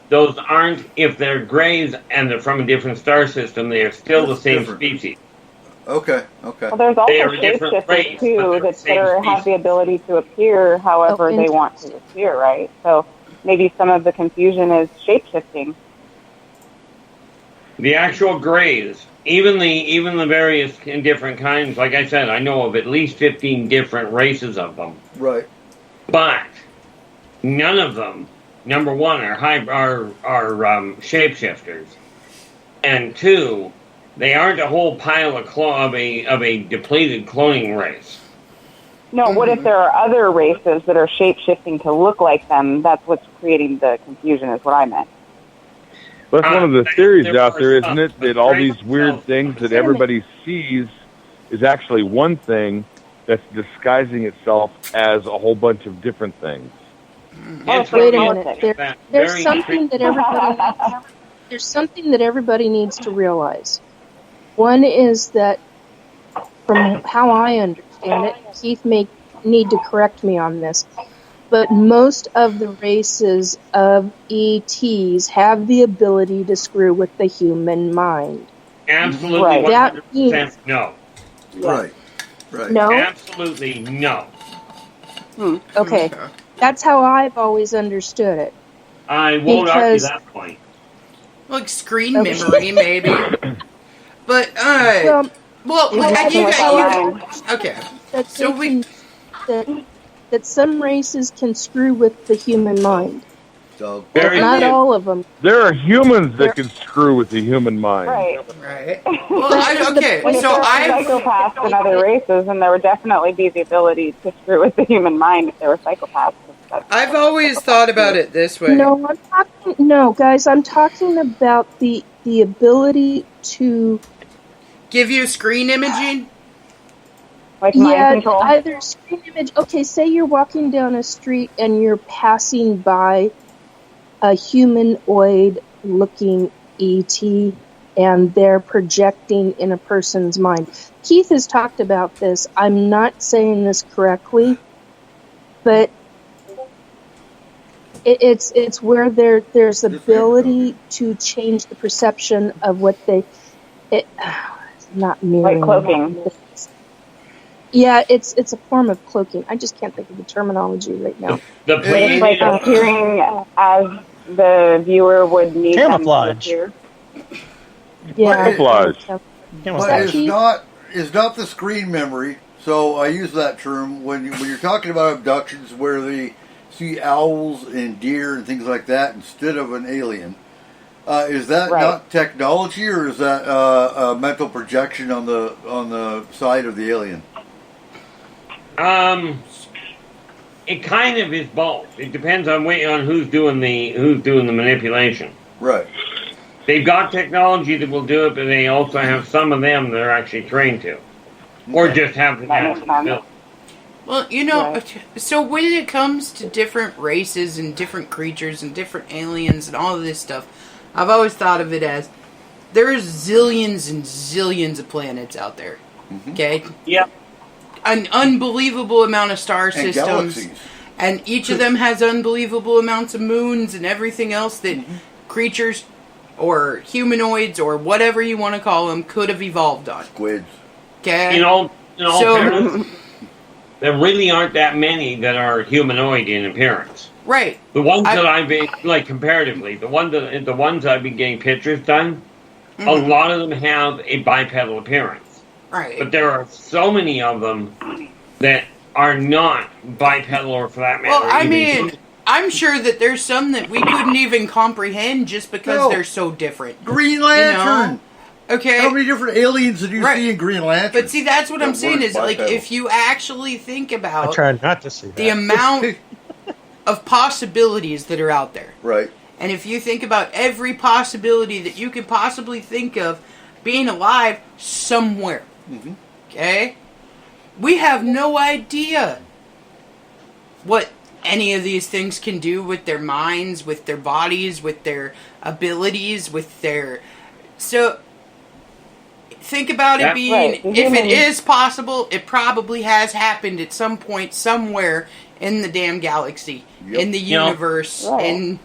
Those aren't, if they're grays and they're from a different star system, they are still the same species. Okay. Well, there's also shapeshifters too that have the ability to appear however they want to appear, right? So maybe some of the confusion is shapeshifting. The actual grays, even the various and different kinds, like I said, I know of at least 15 different races of them. Right. But none of them, number one, are shapeshifters, and two, they aren't a whole pile of a depleted cloning race. No, what if there are other races that are shape-shifting to look like them? That's what's creating the confusion, is what I meant. That's one of the theories out there, isn't it? That all these weird things that everybody sees is actually one thing that's disguising itself as a whole bunch of different things. Wait a minute. There's something that everybody there's something that everybody needs to realize. One is that, from how I understand it, Keith may need to correct me on this, but most of the races of ETs have the ability to screw with the human mind. Absolutely, right. 100% no. Right. No? Absolutely no. Okay. That's how I've always understood it. I won't argue that point. Like screen memory, maybe. But, okay. That some races can screw with the human mind. So, not all of them. There are humans that can screw with the human mind. Right. Well, psychopaths in other races, and there would definitely be the ability to screw with the human mind if they were psychopaths. I've always thought about it this way. No, guys, I'm talking about the ability to give you screen imaging. Like mind control? Either screen image. Okay, say you're walking down a street and you're passing by a humanoid-looking ET, and they're projecting in a person's mind. Keith has talked about this. I'm not saying this correctly, but it's where there's ability to change the perception of what not mirroring. Like cloaking. Yeah, it's a form of cloaking. I just can't think of the terminology right now. It's like appearing as the viewer would need camouflage. them to appear. Yeah, camouflage. But it's not the screen memory. So I use that term when you're talking about abductions where they see owls and deer and things like that instead of an alien. Is that not technology, or is that a mental projection on the side of the alien? It kind of is both. It depends on who's doing the manipulation. Right. They've got technology that will do it, but they also have some of them that are actually trained to, or just have the ability. Well, you know, so when it comes to different races and different creatures and different aliens and all of this stuff, I've always thought of it as there's zillions and zillions of planets out there. Okay? Yep. An unbelievable amount of star And systems. galaxies. And each of them has unbelievable amounts of moons and everything else that creatures or humanoids or whatever you want to call them could have evolved on. Squids. Okay? In all fairness, there really aren't that many that are humanoid in appearance. Right. The ones that I've been, like comparatively, the ones I've been getting pictures done, a lot of them have a bipedal appearance. Right. But there are so many of them that are not bipedal, or for that matter. Well, I mean, I'm sure that there's some that we couldn't even comprehend just because they're so different. Green Lantern. You know? Okay. How many different aliens did you see in Green Lantern? But see, that's what I'm saying is, like, if you actually think about I tried not to see that. the amount of possibilities that are out there. Right. And if you think about every possibility that you could possibly think of being alive somewhere. Okay? We have no idea what any of these things can do with their minds, with their bodies, with their abilities, with their... So, think about it being... If it is possible, it probably has happened at some point, somewhere in the damn galaxy, in the universe, in...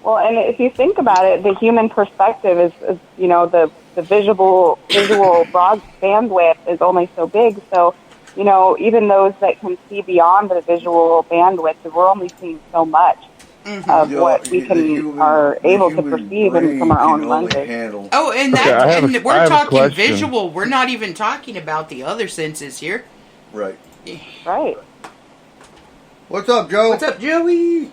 Well, and if you think about it, the human perspective is you know, the visual broad bandwidth is only so big. So, you know, even those that can see beyond the visual bandwidth, we're only seeing so much of what we are able to perceive from our own lenses. Oh, and we're talking visual. We're not even talking about the other senses here. Right. Right. What's up, Joe? What's up, Joey?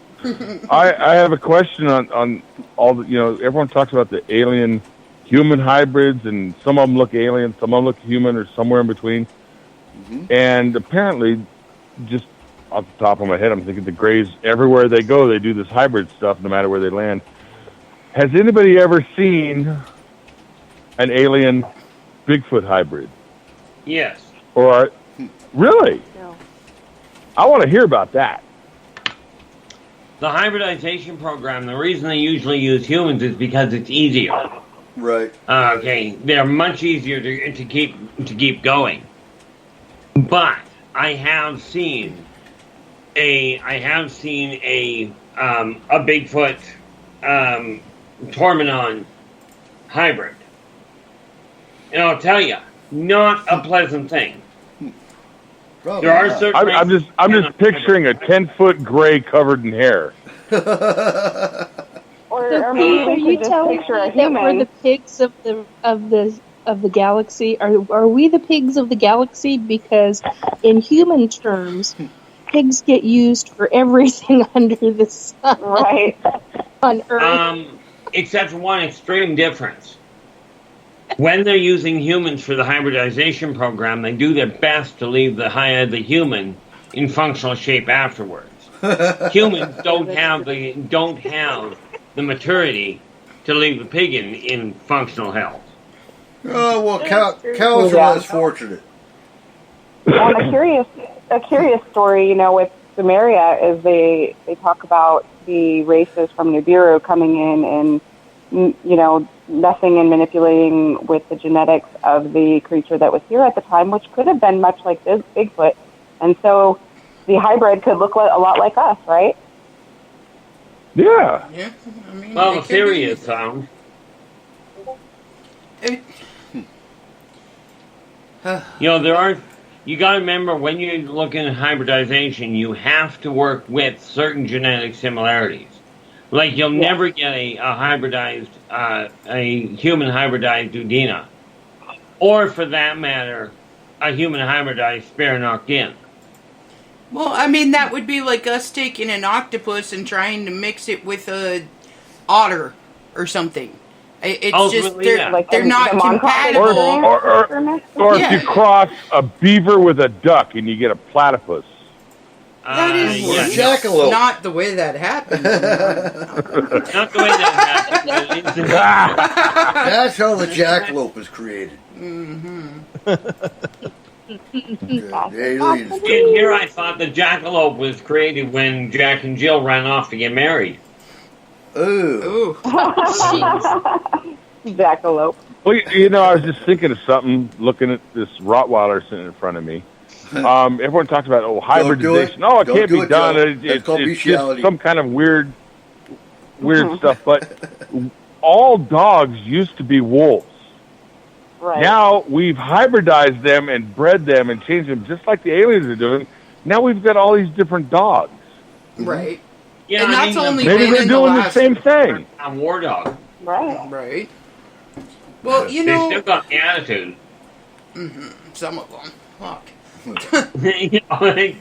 I have a question on all the, everyone talks about the alien human hybrids, and some of them look alien, some of them look human, or somewhere in between. And apparently, just off the top of my head, I'm thinking the Greys, everywhere they go, they do this hybrid stuff no matter where they land. Has anybody ever seen an alien Bigfoot hybrid? Yes. Really? No. I want to hear about that. The hybridization program, the reason they usually use humans is because it's easier. Right. Okay, they're much easier to keep going. But I have seen a Bigfoot Tormenon hybrid, and I'll tell you, not a pleasant thing. Probably there are not. certain. I'm just picturing a 10-foot gray covered in hair. Or maybe Are we you could just telling picture me a that we're human. the pigs of the galaxy? Are we the pigs of the galaxy? Because in human terms, pigs get used for everything under the sun. Right. On Earth. Except for one extreme difference. When they're using humans for the hybridization program, they do their best to leave the human in functional shape afterwards. Humans don't have the maturity to leave the pig in functional health. Oh, well, cows are less fortunate. Well, a curious story, you know, with Sumeria is they talk about the races from Nibiru coming in and, you know, messing and manipulating with the genetics of the creature that was here at the time, which could have been much like this Bigfoot. And so the hybrid could look a lot like us, right? Yeah. Yeah. I mean, Well, it the could theory be. is sound. You know, there are. You got to remember when you're looking at hybridization, you have to work with certain genetic similarities. Like you'll never get a hybridized, a human hybridized Dudina, or for that matter, a human hybridized Sparanochtin. Well, I mean, that would be like us taking an octopus and trying to mix it with a otter or something. It's Ultimately, just, yeah. they're not compatible. Or if you cross a beaver with a duck and you get a platypus. That is jackalope. not the way that happened. Not the way that happened. That's how the jackalope was created. The aliens. And here I thought the jackalope was created when Jack and Jill ran off to get married. Ooh. Jackalope. Well, you know, I was just thinking of something, looking at this Rottweiler sitting in front of me. Everyone talks about hybridization. Don't It can't be done. It's called just bestiality. some kind of weird stuff. But all dogs used to be wolves. Right. Now we've hybridized them and bred them and changed them just like the aliens are doing. Now we've got all these different dogs. Right. Yeah, And I that's mean, only Maybe been they're in doing the the last... same thing. a war dog. Right. Right. Well, you They know... still got the attitude. Some of them. Fuck. You know, like,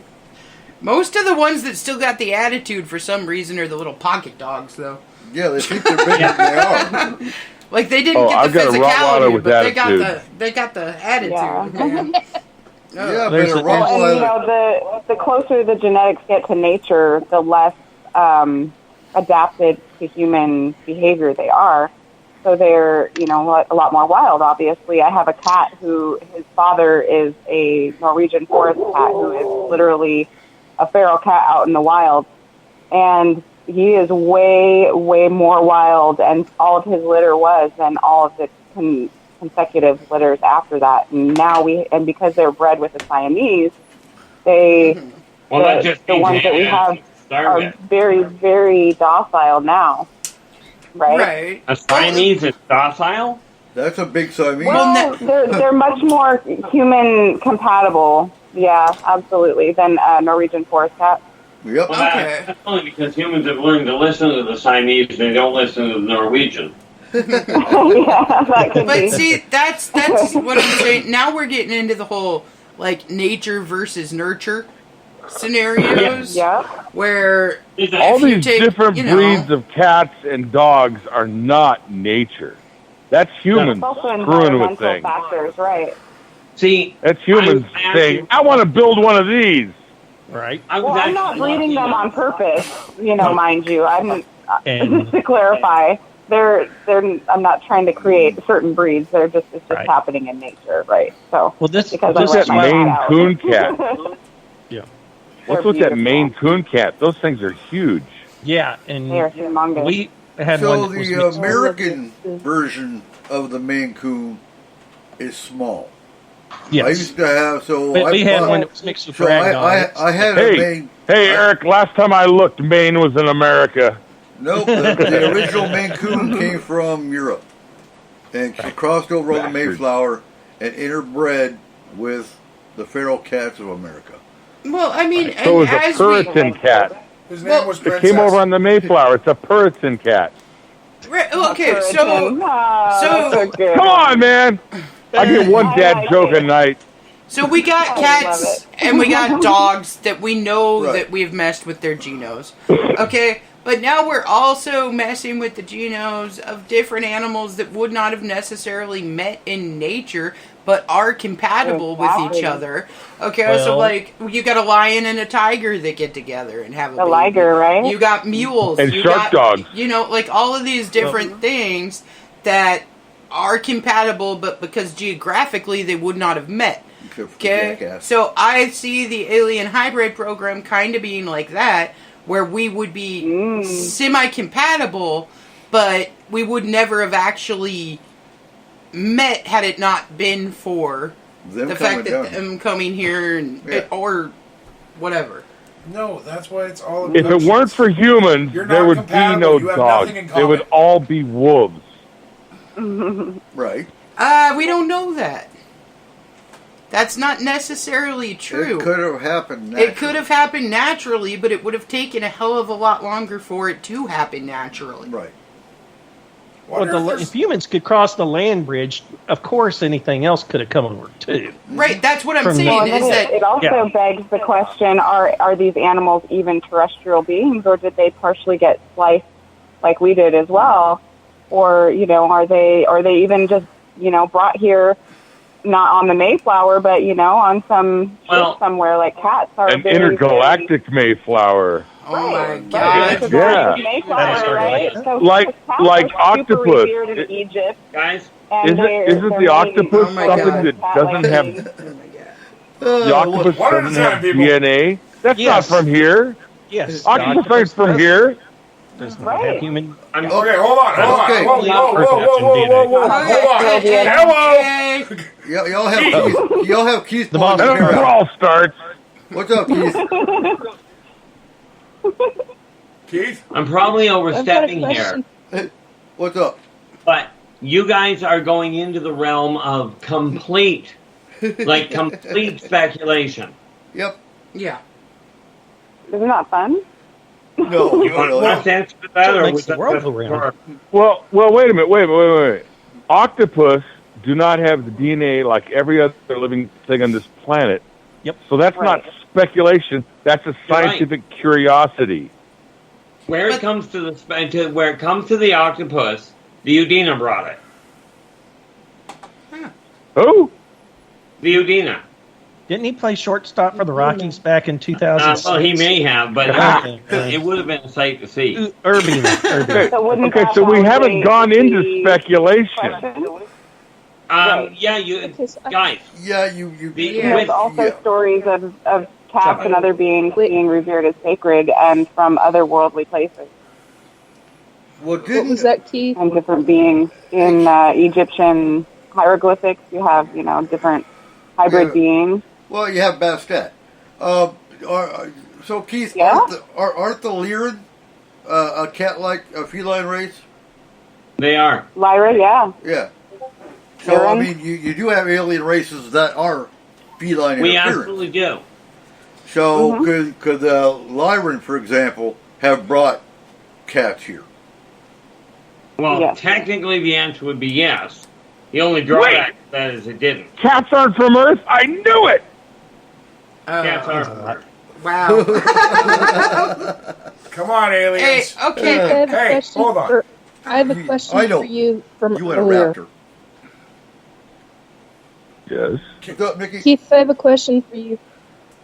Most of the ones that still got the attitude for some reason are the little pocket dogs, though. Yeah, they think they're bigger than they are. Like they didn't get I've the got a Rottweiler physicality, with but attitude. they got the attitude. Yeah. Man. Yeah, but There's a a- Well, and you Rottweiler. know, the closer the genetics get to nature, the less adapted to human behavior they are. So they're, you know, a lot more wild, obviously. I have a cat who, his father is a Norwegian forest cat who is literally a feral cat out in the wild. And he is way, way more wild, and all of his litter was, than all of the consecutive litters after that. And now because they're bred with a Siamese, well, that just the means ones that we they have start are with. very, very docile now. Right? Right. A Siamese is docile? That's a big Siamese. Well, they're much more human compatible, yeah, absolutely, than a Norwegian forest cat. Yep. Well, that's only because humans have learned to listen to the Siamese and they don't listen to the Norwegian. Yeah, that could But be. see, that's what I'm saying. Now we're getting into the whole like nature versus nurture scenarios. Yeah. Where All if you these take, different you know, breeds of cats and dogs are not nature. That's humans It's also screwing with environmental things. factors, right? See, That's humans I saying, actually- I want to build one of these. Right. I was Well, I'm not actually breeding lucky them on enough- purpose, you know, mind you. I'm And- just to clarify. They're. I'm not trying to create certain breeds. It's just Right. happening in nature, right? So Well, this because What's I let that my Maine cat out. Coon cat? Yeah. What's They're with that beautiful. Maine Coon cat? Those things are huge. Yeah, and They're humongous. we had So one that was the mixed- American version of the Maine Coon is small. yes. I used to have we had bought- one that was mixed with So ragdoll. I had a Hey, Maine. hey, Eric, last time I looked, Maine was in America. Nope, the original Maine Coon came from Europe, and she crossed over on the Bastard. Mayflower and interbred with the feral cats of America. well, I mean, So it was and a as we, Puritan cat. His Well, name was It Princess. came over on the Mayflower. It's a Puritan cat. okay, Puritan. so That's so good. Come on, man. I get one I dad like joke it. a night. So we got I love cats it. and we got dogs that we know Right. that we've messed with their genomes. Okay? But now we're also messing with the genomes of different animals that would not have necessarily met in nature but are compatible with each Exactly. other. Okay, so Well- like you got a lion and a tiger that get together and have a The baby. liger, right? You got mules. And you shark got, dogs. You know, like all of these different things that are compatible, but because geographically they would not have met. Except for the Okay, jackass. so I see the alien hybrid program kind of being like that, where we would be semi-compatible, but we would never have actually met had it not been for the fact that them coming here and or whatever. No, that's why it's all about If it weren't for humans, You're there not would be compatible. no You have dogs. nothing in They would common. all be wolves. Right. We don't know that. That's not necessarily true. It could have happened naturally. It could have happened naturally, but it would have taken a hell of a lot longer for it to happen naturally. Right. Well, if humans could cross the land bridge, of course anything else could have come over too. Right, that's what I'm From- saying. Well, and Is then that it also begs the question: Are these animals even terrestrial beings, or did they partially get sliced like we did as well? Or are they even just brought here? Not on the Mayflower, but on some ship somewhere like cats are. An intergalactic Mayflower. Oh my God! Yeah. Mayflower, right? So Like cats are super octopus. revered in Egypt, Guys, and Isn't the octopus something that doesn't have? The octopus doesn't have DNA. That's not from here. Yes. Octopus aren't from here. Does not have human. Okay, hold on. Okay. Whoa. Hold on. Hello. Y'all have Keith. Y'all have Keith. That's where it all starts. What's up, Keith? Keith? I'm probably overstepping here. What's up? But you guys are going into the realm of complete speculation. Yep. Yeah. Isn't that fun? No. You want to answer that, or makes was the that world just go round. Well, wait a minute. Octopus do not have the DNA like every other living thing on this planet. Yep. So that's not speculation. That's a scientific curiosity. Where it comes to the octopus, the Udina brought it. Who? The Udina. Didn't he play shortstop for the Rockies back in 2006? Well, he may have, but it would have been a sight to see. Urbina. Okay, so we haven't gone into speculation. Yeah, guys. Yeah, you. There's also stories of cats and other beings being revered as sacred and from otherworldly places. What was that, Keith? And different beings in Egyptian hieroglyphics. You have, different hybrid beings. Well, you have Bastet. So, Keith, aren't the Lyran a cat-like, a feline race? They are. Lyra, yeah. Yeah. So, I mean, you do have alien races that are feline in We appearance. absolutely do. So, could the Lyran, for example, have brought cats here? Well, technically the answer would be yes. The only drawback to that is it didn't. Cats aren't from Earth? I knew it! Cats are from Earth. Wow. Come on, aliens. Hey, okay. Hey, hold on. I have a question for you from You want a earlier. raptor. Yes. What's up, Mickey? Keith, I have a question for you.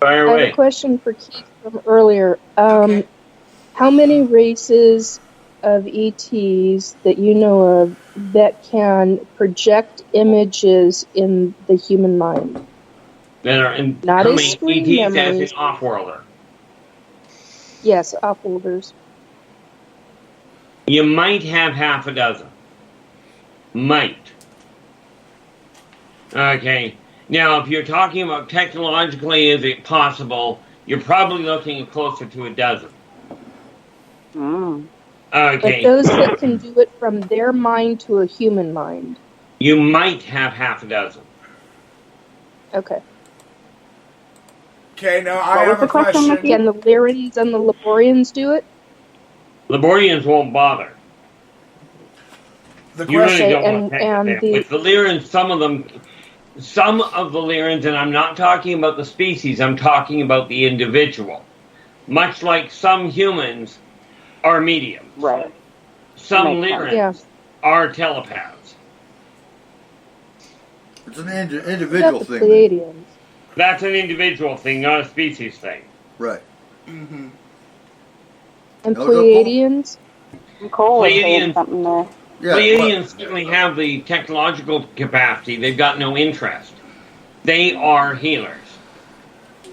Fire I away. have a question for Keith from earlier. How many races of ETs that you know of that can project images in the human mind? That are Not coming as screen ETs as memories. an off-worlder. Yes, offworlders. You might have half a dozen. Might. Okay. Now, if you're talking about technologically, is it possible, you're probably looking closer to a dozen. Okay. But those that can do it from their mind to a human mind. You might have half a dozen. Okay. Okay, now I have a question. Can the Lyrans and the Laborians do it? Laborians won't bother. You really don't want to take it. With the Lyrans, some of the Lyrans, and I'm not talking about the species, I'm talking about the individual. Much like some humans are mediums. Right. Some Lyrans are telepaths. It's an individual thing. Pleiadians. That's an individual thing, not a species thing. Right. And No, Pleiadians? Nicole was saying Pleiadians- something there. Pleiadians certainly have the technological capacity. They've got no interest. They are healers.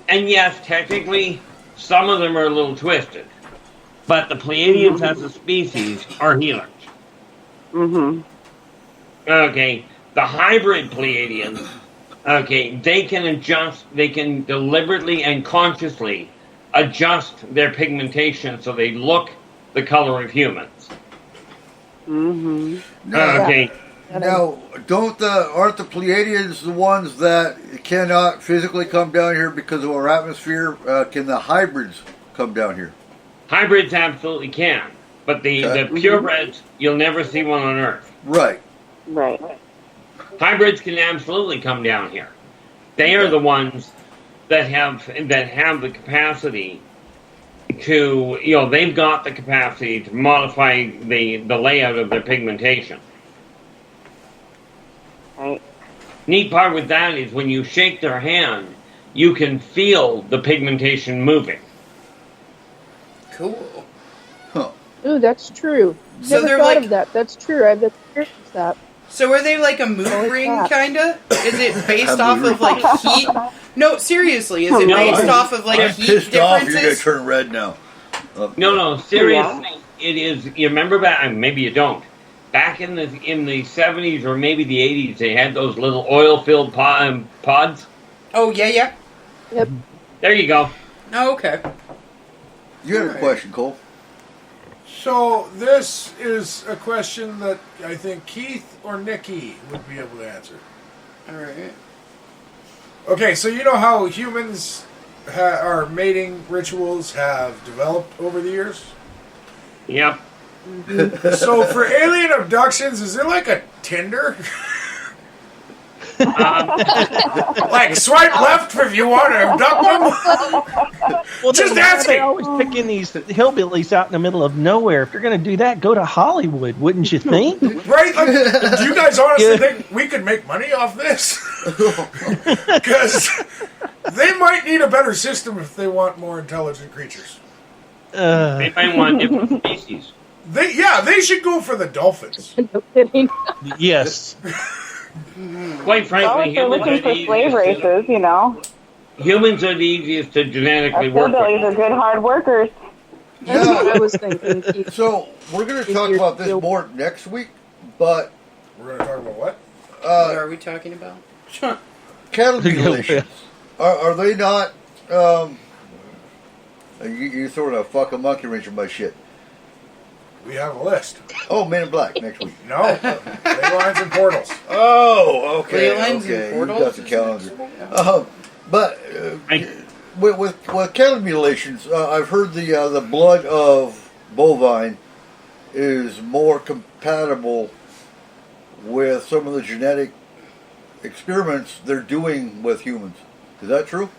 And yes, technically, some of them are a little twisted. But the Pleiadians as a species are healers. Mm-hmm. Okay, the hybrid Pleiadians, okay, they can deliberately and consciously adjust their pigmentation so they look the color of humans. Mm-hmm. Okay. Now, aren't the Pleiadians the ones that cannot physically come down here because of our atmosphere? Can the hybrids come down here? Hybrids absolutely can, but the purebreds, you'll never see one on Earth. Right. Right. Hybrids can absolutely come down here. They are the ones that have the capacity to, they've got the capacity to modify the layout of their pigmentation. Right. Neat part with that is when you shake their hand, you can feel the pigmentation moving. Cool. Huh. Ooh, that's true. So Never they're thought like- of that. That's true. I've experienced that. So are they like a mood Holy ring, crap. kinda? Is it based A off mood of like heat? No, seriously, is it No, based I'm- off of like I'm heat pissed off. You're going to differences? turn red now. No, seriously, it is. You remember back? Maybe you don't. Back in the 70s or maybe the 80s, they had those little oil-filled pods. Oh yeah. Yep. There you go. Oh, okay. You had a question, Cole? So this is a question that I think Keith or Nikki would be able to answer. All right. Okay, so you know how humans, our mating rituals have developed over the years? Yep. So for alien abductions, is there like a Tinder? Like swipe left if you want to abduct them? Well, Just they asking. always picking these hillbillies out in the middle of nowhere. If you're going to do that, go to Hollywood, wouldn't you think? Right? Like, do you guys honestly Yeah. think we could make money off this? Because they might need a better system if they want more intelligent creatures. They might want different species. They should go for the dolphins. No kidding. Yes. Quite Well, frankly, if they're humans looking are the for slave easiest. races, you know, Humans are the easiest to genetically work hillbillies with. are good hard workers. That's what I was thinking. Keith. So, we're going to talk about this more next week, but We're going to talk about what? What are we talking about? cattle mutilations, are they not, you're throwing a fucking monkey wrench in my shit. We have a list. Oh, Men in Black next week. No. Ley lines and portals. Oh, okay. Ley lines and okay. portals You got the is calendar. But with cattle mutilations, I've heard the blood of bovine is more compatible with some of the genetic experiments they're doing with humans. Is that true?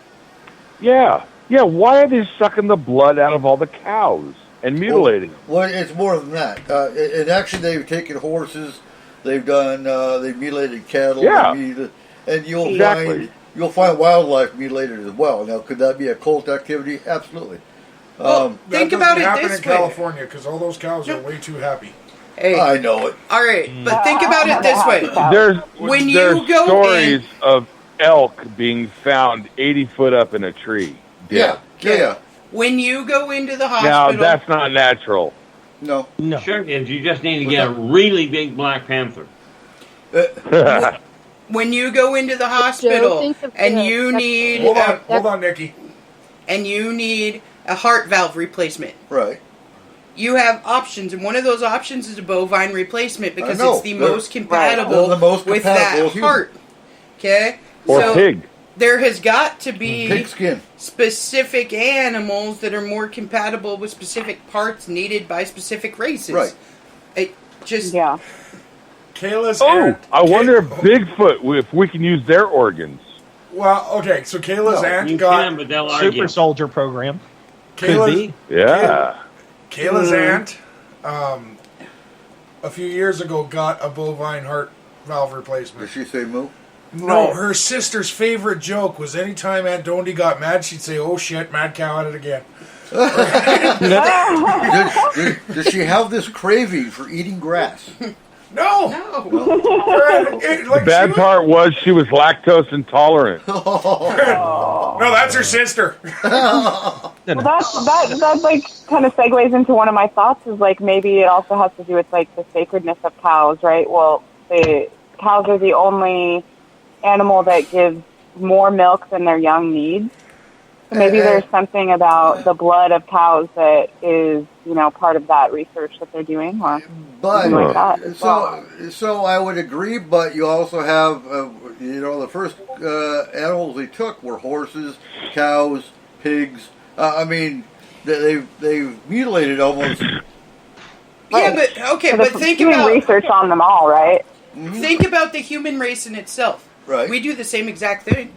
Yeah. Yeah, why are they sucking the blood out of all the cows and mutilating them? Well, it's more than that. And actually, they've taken horses. They've mutilated cattle. Yeah. And Exactly. you'll find wildlife mutilated as well. Now, could that be a cult activity? Absolutely. Well, think That about doesn't it happen this in way. California because all those cows are way too happy. Hey, I know it. all right, but think about it this way. When There's you go stories in, of elk being found 80 foot up in a tree. Yeah. when you go into the Now, hospital, that's not natural. No. No. Sure is. You just need to get a really big Black Panther. when you go into the hospital think of and the- you need Hold on, Nikki. a heart valve replacement, Right. you have options, and one of those options is a bovine replacement because I know. it's the They're- most compatible They're the most with compatible that human. heart. Okay, Or so pig. there has got to be Pig skin. specific animals that are more compatible with specific parts needed by specific races. Right. It just Yeah. Kayla's Oh, aunt. I wonder if Bigfoot, if we can use their organs. Well, okay, so Kayla's aunt You got. can, but they'll argue. Super soldier program. Could Kayla's, be. Yeah. Kayla's aunt, a few years ago, got a bovine heart valve Did replacement. she say moo? No, her sister's favorite joke was anytime Aunt Dondi got mad, she'd say, "Oh shit, mad cow at it again." Does she have this craving for eating grass? No. The bad part was she was lactose intolerant. No, that's her sister. Well, that like kind of segues into one of my thoughts. Is like maybe it also has to do with like the sacredness of cows, right? Well, the cows are the only animal that gives more milk than their young need. So maybe there's something about the blood of cows that is, part of that research that they're doing, or something like that. As well. So I would agree, but you also have, the first animals they took were horses, cows, pigs. They've mutilated almost. Yeah, but okay, So but they're think doing about research on them all, right? think about the human race in itself. Right. We do the same exact thing.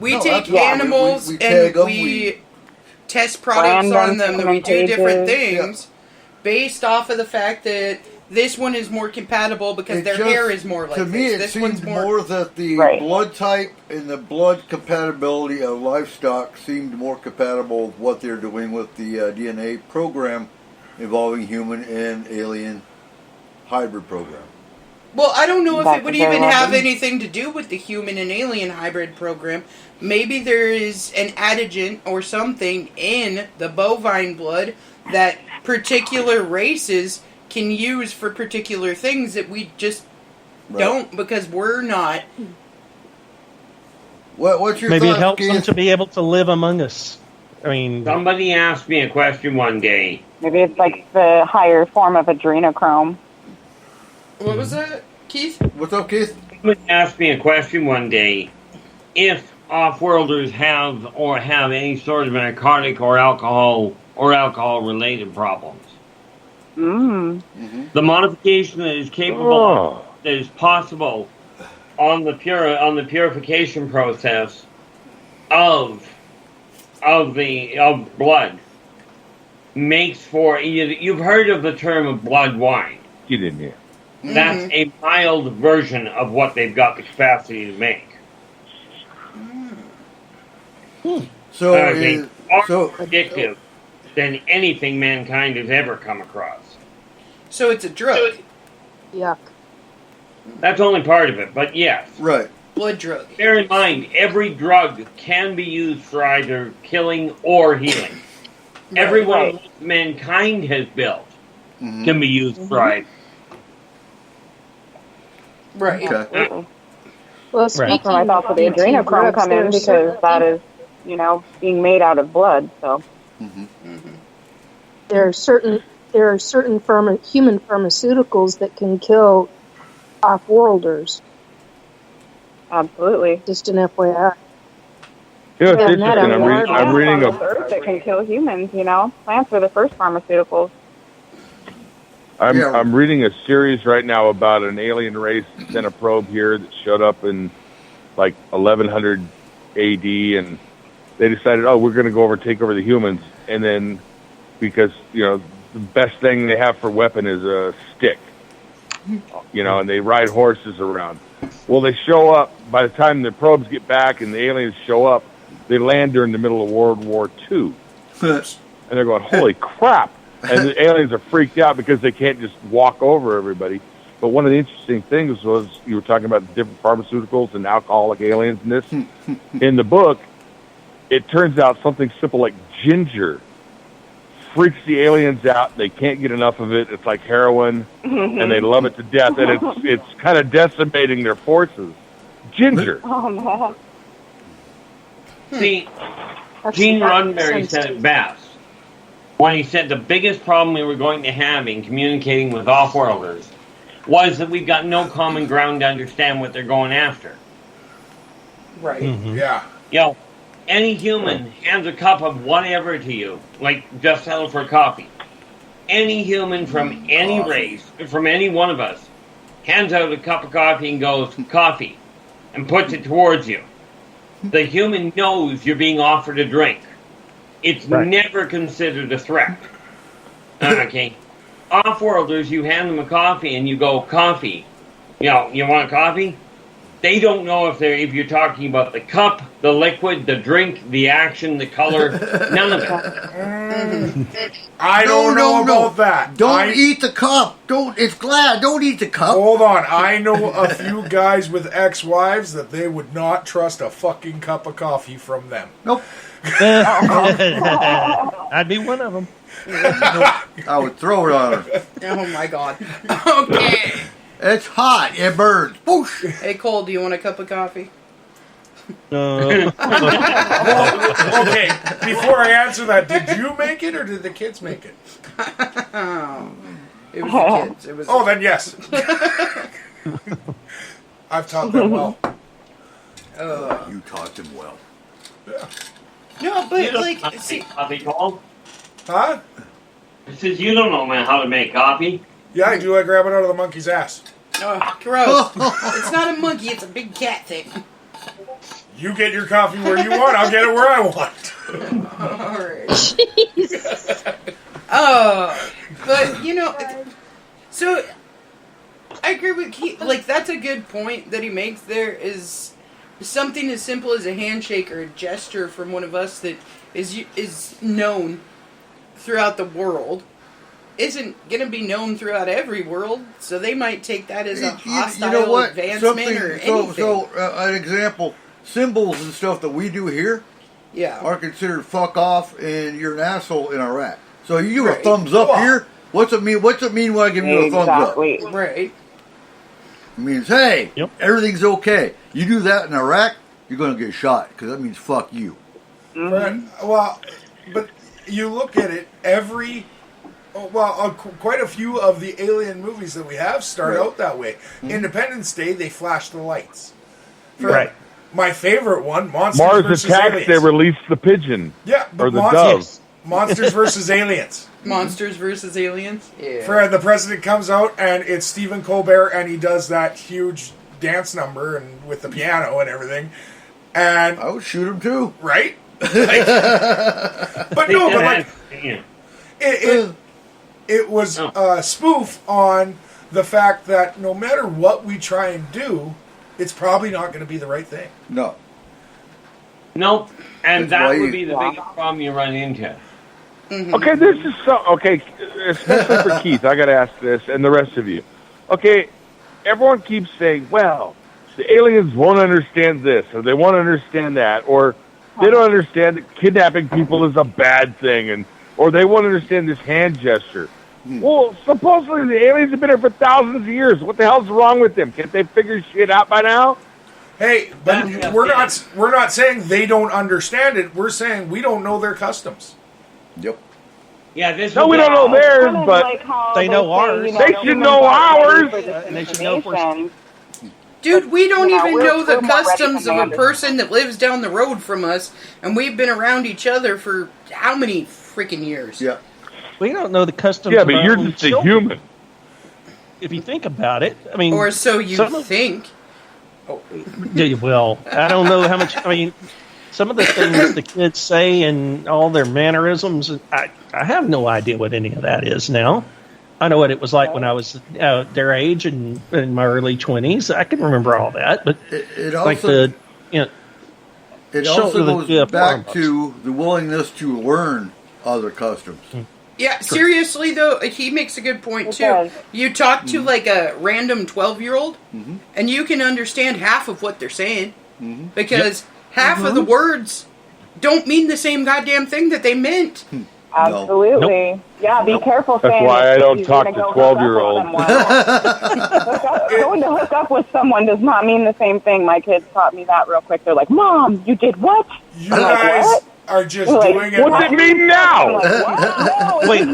We No, take absolutely. animals We tag and 'em, we test products brand them, on them, put and we them in do different cages. things based off of the fact that this one is more compatible because their hair is more like to me, this. it This seems one's more that the Right. blood type and the blood compatibility of livestock seemed more compatible with what they're doing with the DNA program involving human and alien hybrid program. Well, I don't know if That it would could very even well have be. anything to do with the human and alien hybrid program. Maybe there is an adjuvant or something in the bovine blood that particular races can use for particular things that we just don't because we're not. What's your Maybe it thoughts, helps them Keith? to be able to live among us. I mean, Somebody asked me a question one day. Maybe it's like the higher form of adrenochrome. What was that, Keith? What's up, Keith? Somebody asked me a question one day. If off-worlders have any sort of narcotic or alcohol-related problems, the modification that is capable, that is possible on the purification process of blood makes for, you've heard of the term of blood wine. You didn't hear. That's a mild version of what they've got the capacity to make. So, They are so addictive than anything mankind has ever come across. So it's a drug. Yuck. That's only part of it, but yes. right. Blood drug. Bear in mind, every drug can be used for either killing or healing. Every one of those mankind has built can be used for either. Right. Okay. Absolutely. Well, That's where I speaking thought of the adrenochrome drugs, come in because that is, being made out of blood. So there are certain human pharmaceuticals that can kill off-worlders. absolutely. Just an FYI. You know, it's Yeah, interesting. that I'm reading a Earth that can kill humans. Plants are the first pharmaceuticals. I'm reading a series right now about an alien race that sent a probe here that showed up in like 1100 AD, and they decided, we're going to go over and take over the humans, and then because the best thing they have for weapon is a stick, and they ride horses around. Well, they show up by the time the probes get back and the aliens show up. They land during the middle of World War II, and they're going, "Holy crap!" And the aliens are freaked out because they can't just walk over everybody. But one of the interesting things was you were talking about the different pharmaceuticals and alcoholic aliens and this. In the book, it turns out something simple like ginger freaks the aliens out. They can't get enough of it. It's like heroin, and they love it to death. And it's kind of decimating their forces. Ginger. Oh man. See, That's Gene not Roddenberry sense said to it best when he said the biggest problem we were going to have in communicating with off-worlders was that we've got no common ground to understand what they're going after. Right. Yeah. Any human hands a cup of whatever to you, like just settle for coffee. Any human from any race, from any one of us, hands out a cup of coffee and goes, coffee, and puts it towards you. The human knows you're being offered a drink. It's never considered a threat. Okay. Off-worlders, you hand them a coffee and you go, coffee. You want a coffee? They don't know if you're talking about the cup, the liquid, the drink, the action, the color. None of it. I don't know about that. Don't eat the cup. It's glad. Don't eat the cup. Hold on. I know a few guys with ex-wives that they would not trust a fucking cup of coffee from them. Nope. I'd be one of them. I would throw it on her. Oh my god. Okay. It's hot. It burns. Whoosh. Hey Cole, do you want a cup of coffee? Well, okay, before I answer that, did you make it or did the kids make it? It was the kids. It was then yes. I've taught them well. You taught them well. Yeah. No, but like, see, Coffee call? Huh? It says you don't know how to make coffee. Yeah, I do. I grab it out of the monkey's ass. Gross. It's not a monkey, it's a big cat thing. You get your coffee where you want, I'll get it where I want. Alright. But, so, I agree with Keith. Like, that's a good point that he makes there is something as simple as a handshake or a gesture from one of us that is known throughout the world isn't going to be known throughout every world, so they might take that as a hostile advancement or anything. So, an example, symbols and stuff that we do here are considered fuck off and you're an asshole in Iraq. So you give a thumbs up here, what's it mean? What's it mean when I give you a thumbs up? Right. It means, hey, everything's okay. You do that in Iraq, you're going to get shot, because that means fuck you. Right. Well, but you look at it, quite a few of the alien movies that we have start out that way. Independence Day, they flash the lights. Right. My favorite one, Monsters Mars vs. attacks, Aliens. they release the pigeon. Yeah, or the dove. Monsters vs. Aliens. Monsters vs. Aliens? Yeah. Fred, the president comes out, and it's Stephen Colbert, and he does that huge dance number and with the piano and everything. And I would shoot him too. Right? But it was a spoof on the fact that no matter what we try and do, it's probably not going to be the right thing. No. Nope. And That's that would be the biggest problem you run into. Mm-hmm. Okay, this is especially for Keith, I got to ask this, and the rest of you. Okay, everyone keeps saying, well, the aliens won't understand this, or they won't understand that, or they don't understand that kidnapping people is a bad thing, or they won't understand this hand gesture. Well, supposedly the aliens have been here for thousands of years. What the hell's wrong with them? Can't they figure shit out by now? Hey, but we're not saying they don't understand it. We're saying we don't know their customs. Yep. Yeah, we don't know theirs, but they know ours. They should know ours. And they should know for. Dude, we don't even know the we're more customs of ready a for person that lives down the road from us, and we've been around each other for how many freaking years? Yeah. We don't know the customs. Yeah, of but our you're own just a children. human. If you think about it, I mean, Or so you think. Yeah, well, I don't know how much. I mean, some of the things the kids say and all their mannerisms, I have no idea what any of that is now. I know what it was like when I was their age and in my early 20s. I can remember all that, but it also, like the it also goes back to the willingness to learn other customs. Yeah, seriously though, he makes a good point too. You talk to like a random 12-year-old, and you can understand half of what they're saying because half of the words don't mean the same goddamn thing that they meant. Absolutely. Nope. Yeah, be careful saying. That's why I don't talk to 12-year-olds. Going to hook up with someone does not mean the same thing. My kids taught me that real quick. They're like, "Mom, you did what?" You guys are just doing it. What's it mean now? Wait,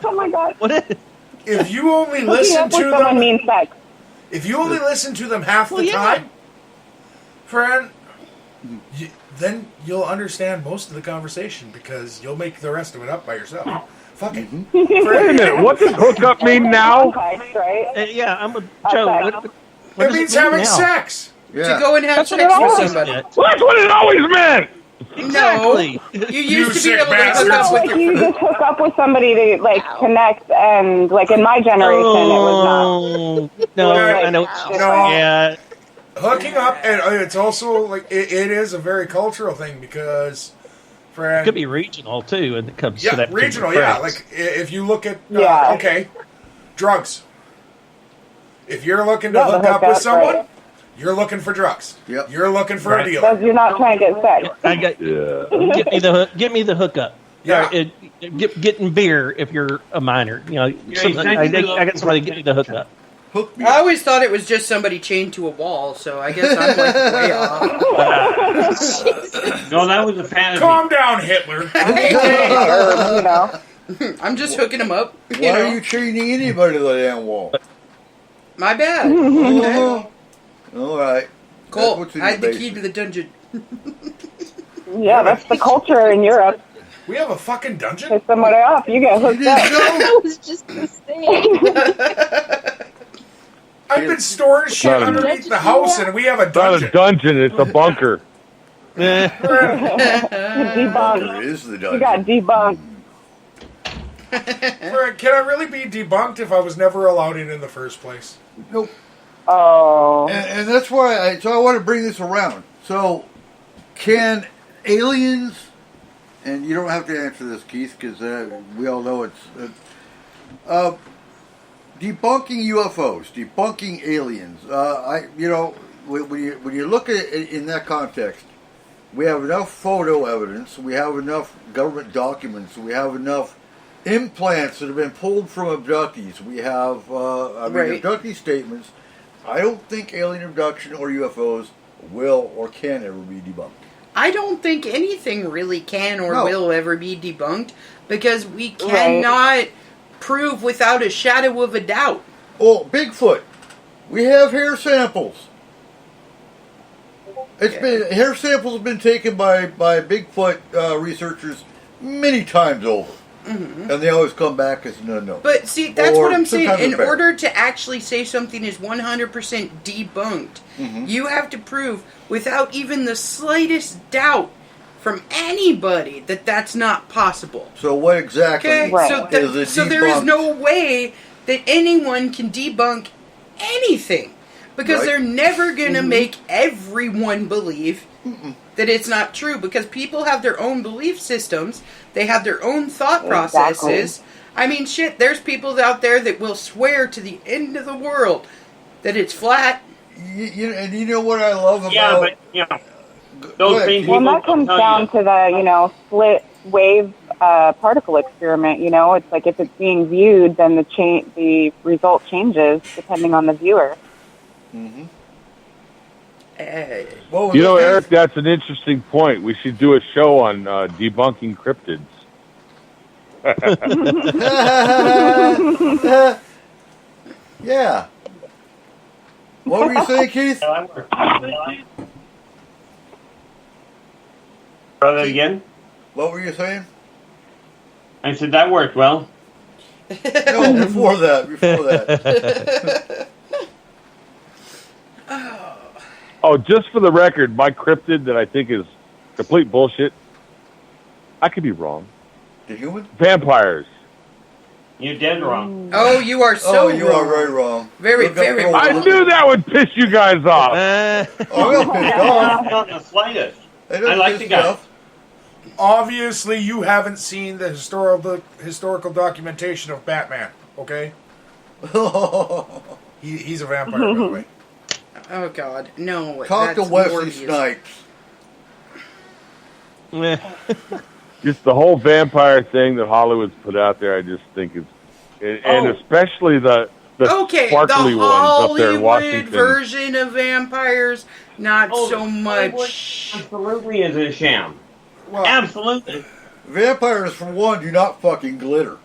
oh my god! What? If you only listen to them, means sex. If you only listen to them half the time, friend, then you'll understand most of the conversation because you'll make the rest of it up by yourself. Fuck it. Wait a minute. What does hookup mean now? Yeah, I'm a Joe. It means having sex. Yeah. To go and have sex with somebody. That's what it always meant. Exactly. No, you used to be able to hook up with you just hook up with somebody to like connect, and like in my generation, it was not. No, I know. No. Yeah. hooking up, and it's also like it is a very cultural thing because, It could be regional too, when it comes to that. Regional, yeah. Like if you look at okay, drugs. If you're looking to hook up with someone, right. You're looking for drugs. Yep. You're looking for a dealer. You're not trying to get sex. Get me the hookup. Yeah. Getting beer if you're a minor. You know, I got somebody to get me the hookup. I always thought it was just somebody chained to a wall, so I guess I'm like way off. No, that was a fantasy. Calm down, Hitler. You know. I'm just hooking them up. Why are you chaining anybody to the damn wall? My bad. Okay. All right. Cool. I had the key to the dungeon. Yeah, that's the culture in Europe. We have a fucking dungeon? Piss somebody off, you get hooked up. I was just the same. I've been storing shit underneath the house, and we have a dungeon. It's not a dungeon, it's a bunker. Debunked. It is the You dungeon. got debunked. Can I really be debunked if I was never allowed in the first place? Nope. Oh. And that's why I want to bring this around. So, can aliens, and you don't have to answer this, Keith, because we all know it's debunking UFOs, debunking aliens. When you look at it in that context, we have enough photo evidence, we have enough government documents, we have enough implants that have been pulled from abductees. We have abductee statements. I don't think alien abduction or UFOs will or can ever be debunked. I don't think anything really can or will ever be debunked because we cannot prove without a shadow of a doubt. Oh, Bigfoot. We have hair samples. Hair samples have been taken by Bigfoot researchers many times over. Mm-hmm. And they always come back as no. But see, that's what I'm saying. In order to actually say something is 100% debunked, you have to prove without even the slightest doubt from anybody that that's not possible. So what exactly is it so there is no way that anyone can debunk anything because they're never going to make everyone believe that it's not true because people have their own belief systems. They have their own thought processes. I mean, shit, there's people out there that will swear to the end of the world that it's flat. And you know what I love about... Well, that comes down to the, split wave particle experiment. It's like if it's being viewed, then the result changes depending on the viewer. Mm-hmm. Eric, that's an interesting point. We should do a show on debunking cryptids. Yeah. What were you saying, Keith? Try that again? What were you saying? I said that worked well. No, before that. Oh, just for the record, my cryptid that I think is complete bullshit, I could be wrong. The human? Vampires. You're dead wrong. Oh, you are so wrong. You are very wrong. Very wrong. I knew that would piss you guys off. I'm not pissed off. Not the slightest. I like the guy. Obviously, you haven't seen the historical documentation of Batman, okay? He's a vampire, by the way. Oh, God. No. Talk to Wesley Snipes. Just the whole vampire thing that Hollywood's put out there, I just think is... And especially the sparkly ones up there in Washington. The Hollywood version of vampires, not so much. Absolutely is a sham. Well, absolutely. Vampires, for one, do not fucking glitter.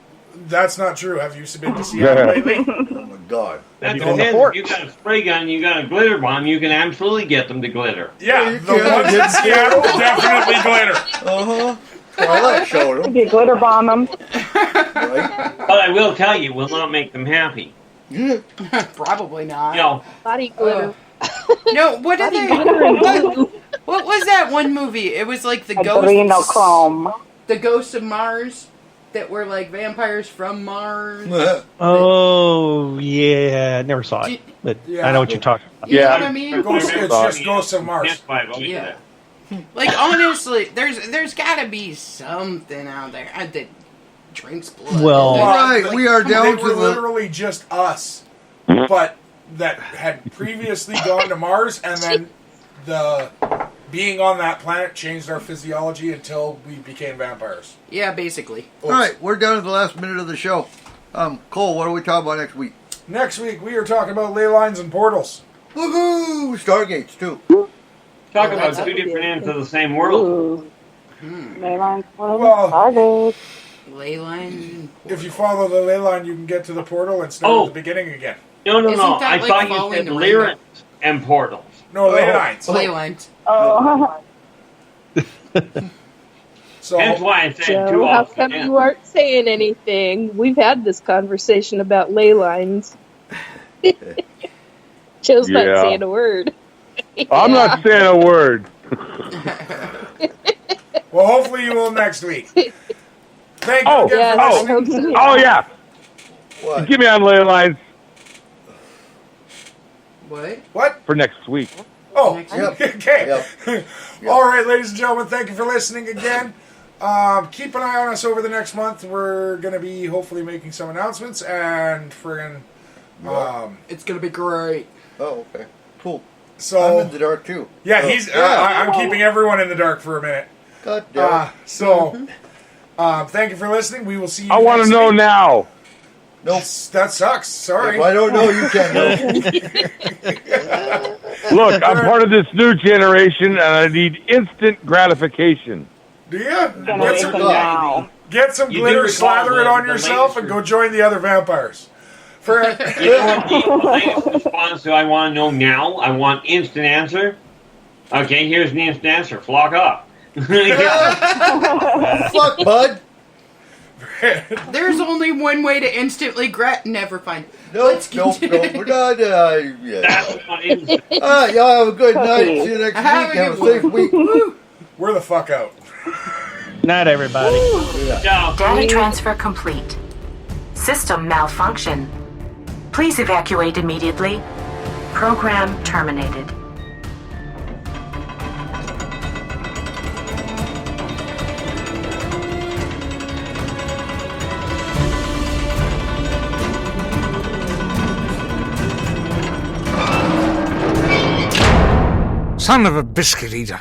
That's not true. Have you been to Seattle lately? Oh, my God. That depends. If you got a spray gun, you got a glitter bomb, you can absolutely get them to glitter. Yeah, the ones in Seattle definitely glitter. Uh-huh. Twilight showed them. You glitter bomb them. Right? But I will tell you, will not make them happy. Yeah. Probably not. No. Body glitter. No, what did they... What was that one movie? It was like the ghosts... Adrenochrome. The Ghosts of Mars. that were like vampires from Mars. Oh yeah, never saw it, but I know what you're talking about. You know what I mean? It's just Ghosts of Mars. Yeah. Like honestly, there's got to be something out there that drinks blood. Well, right, we are down They to were the. literally just us, but that had previously gone to Mars, and then the being on that planet changed our physiology until we became vampires. Yeah, basically. All right, we're down to the last minute of the show. Cole, what are we talking about next week? Next week we are talking about ley lines and portals. Woohoo! Stargates too. Talk about two different ends of the same world. Ley lines, Well, Stargates. Ley line. if you follow the ley line, you can get to the portal and start at the beginning again. No. Isn't that I like thought you following said the lyrics and portals. No, ley lines. Ley lines. Oh. So That's why I said Joe, two how opposite come ends. you aren't saying anything? We've had this conversation about ley lines. Joe's Yeah. not saying a word. I'm not saying a word. well, hopefully you will next week. Thank you Oh, again Yeah, for I listening. hope so. Oh yeah, What? give me on ley lines What? What? for next week. Oh, Yep. okay. Yep. All right, ladies and gentlemen, thank you for listening again. Keep an eye on us over the next month. We're going to be hopefully making some announcements and friggin' It's gonna be great. Oh, okay. Cool. so I'm in the dark too. yeah, Oh, he's I'm keeping everyone in the dark for a minute. God damn. Thank you for listening. We will see you. I want to next know week. now. Nope. That sucks. Sorry. If I don't know, you can't know. Look, I'm part of this new generation, and I need instant gratification. Do you? Generation now. Get some You glitter, do recall slather it the- on the yourself, and latest- go join the other vampires. For You know what the latest response to I want to know now? I want instant answer. Okay, here's the instant answer. Flock up. Fuck, bud. There's only one way to instantly never find. Nope, Let's nope, continue. nope. We're not. Yeah. That's not instant. All right, y'all have a good night. See you next Have week. a Have a good safe week. we're the fuck out. Not everybody. Ciao. Data transfer complete. System malfunction. Please evacuate immediately. Program terminated. Son of a biscuit eater.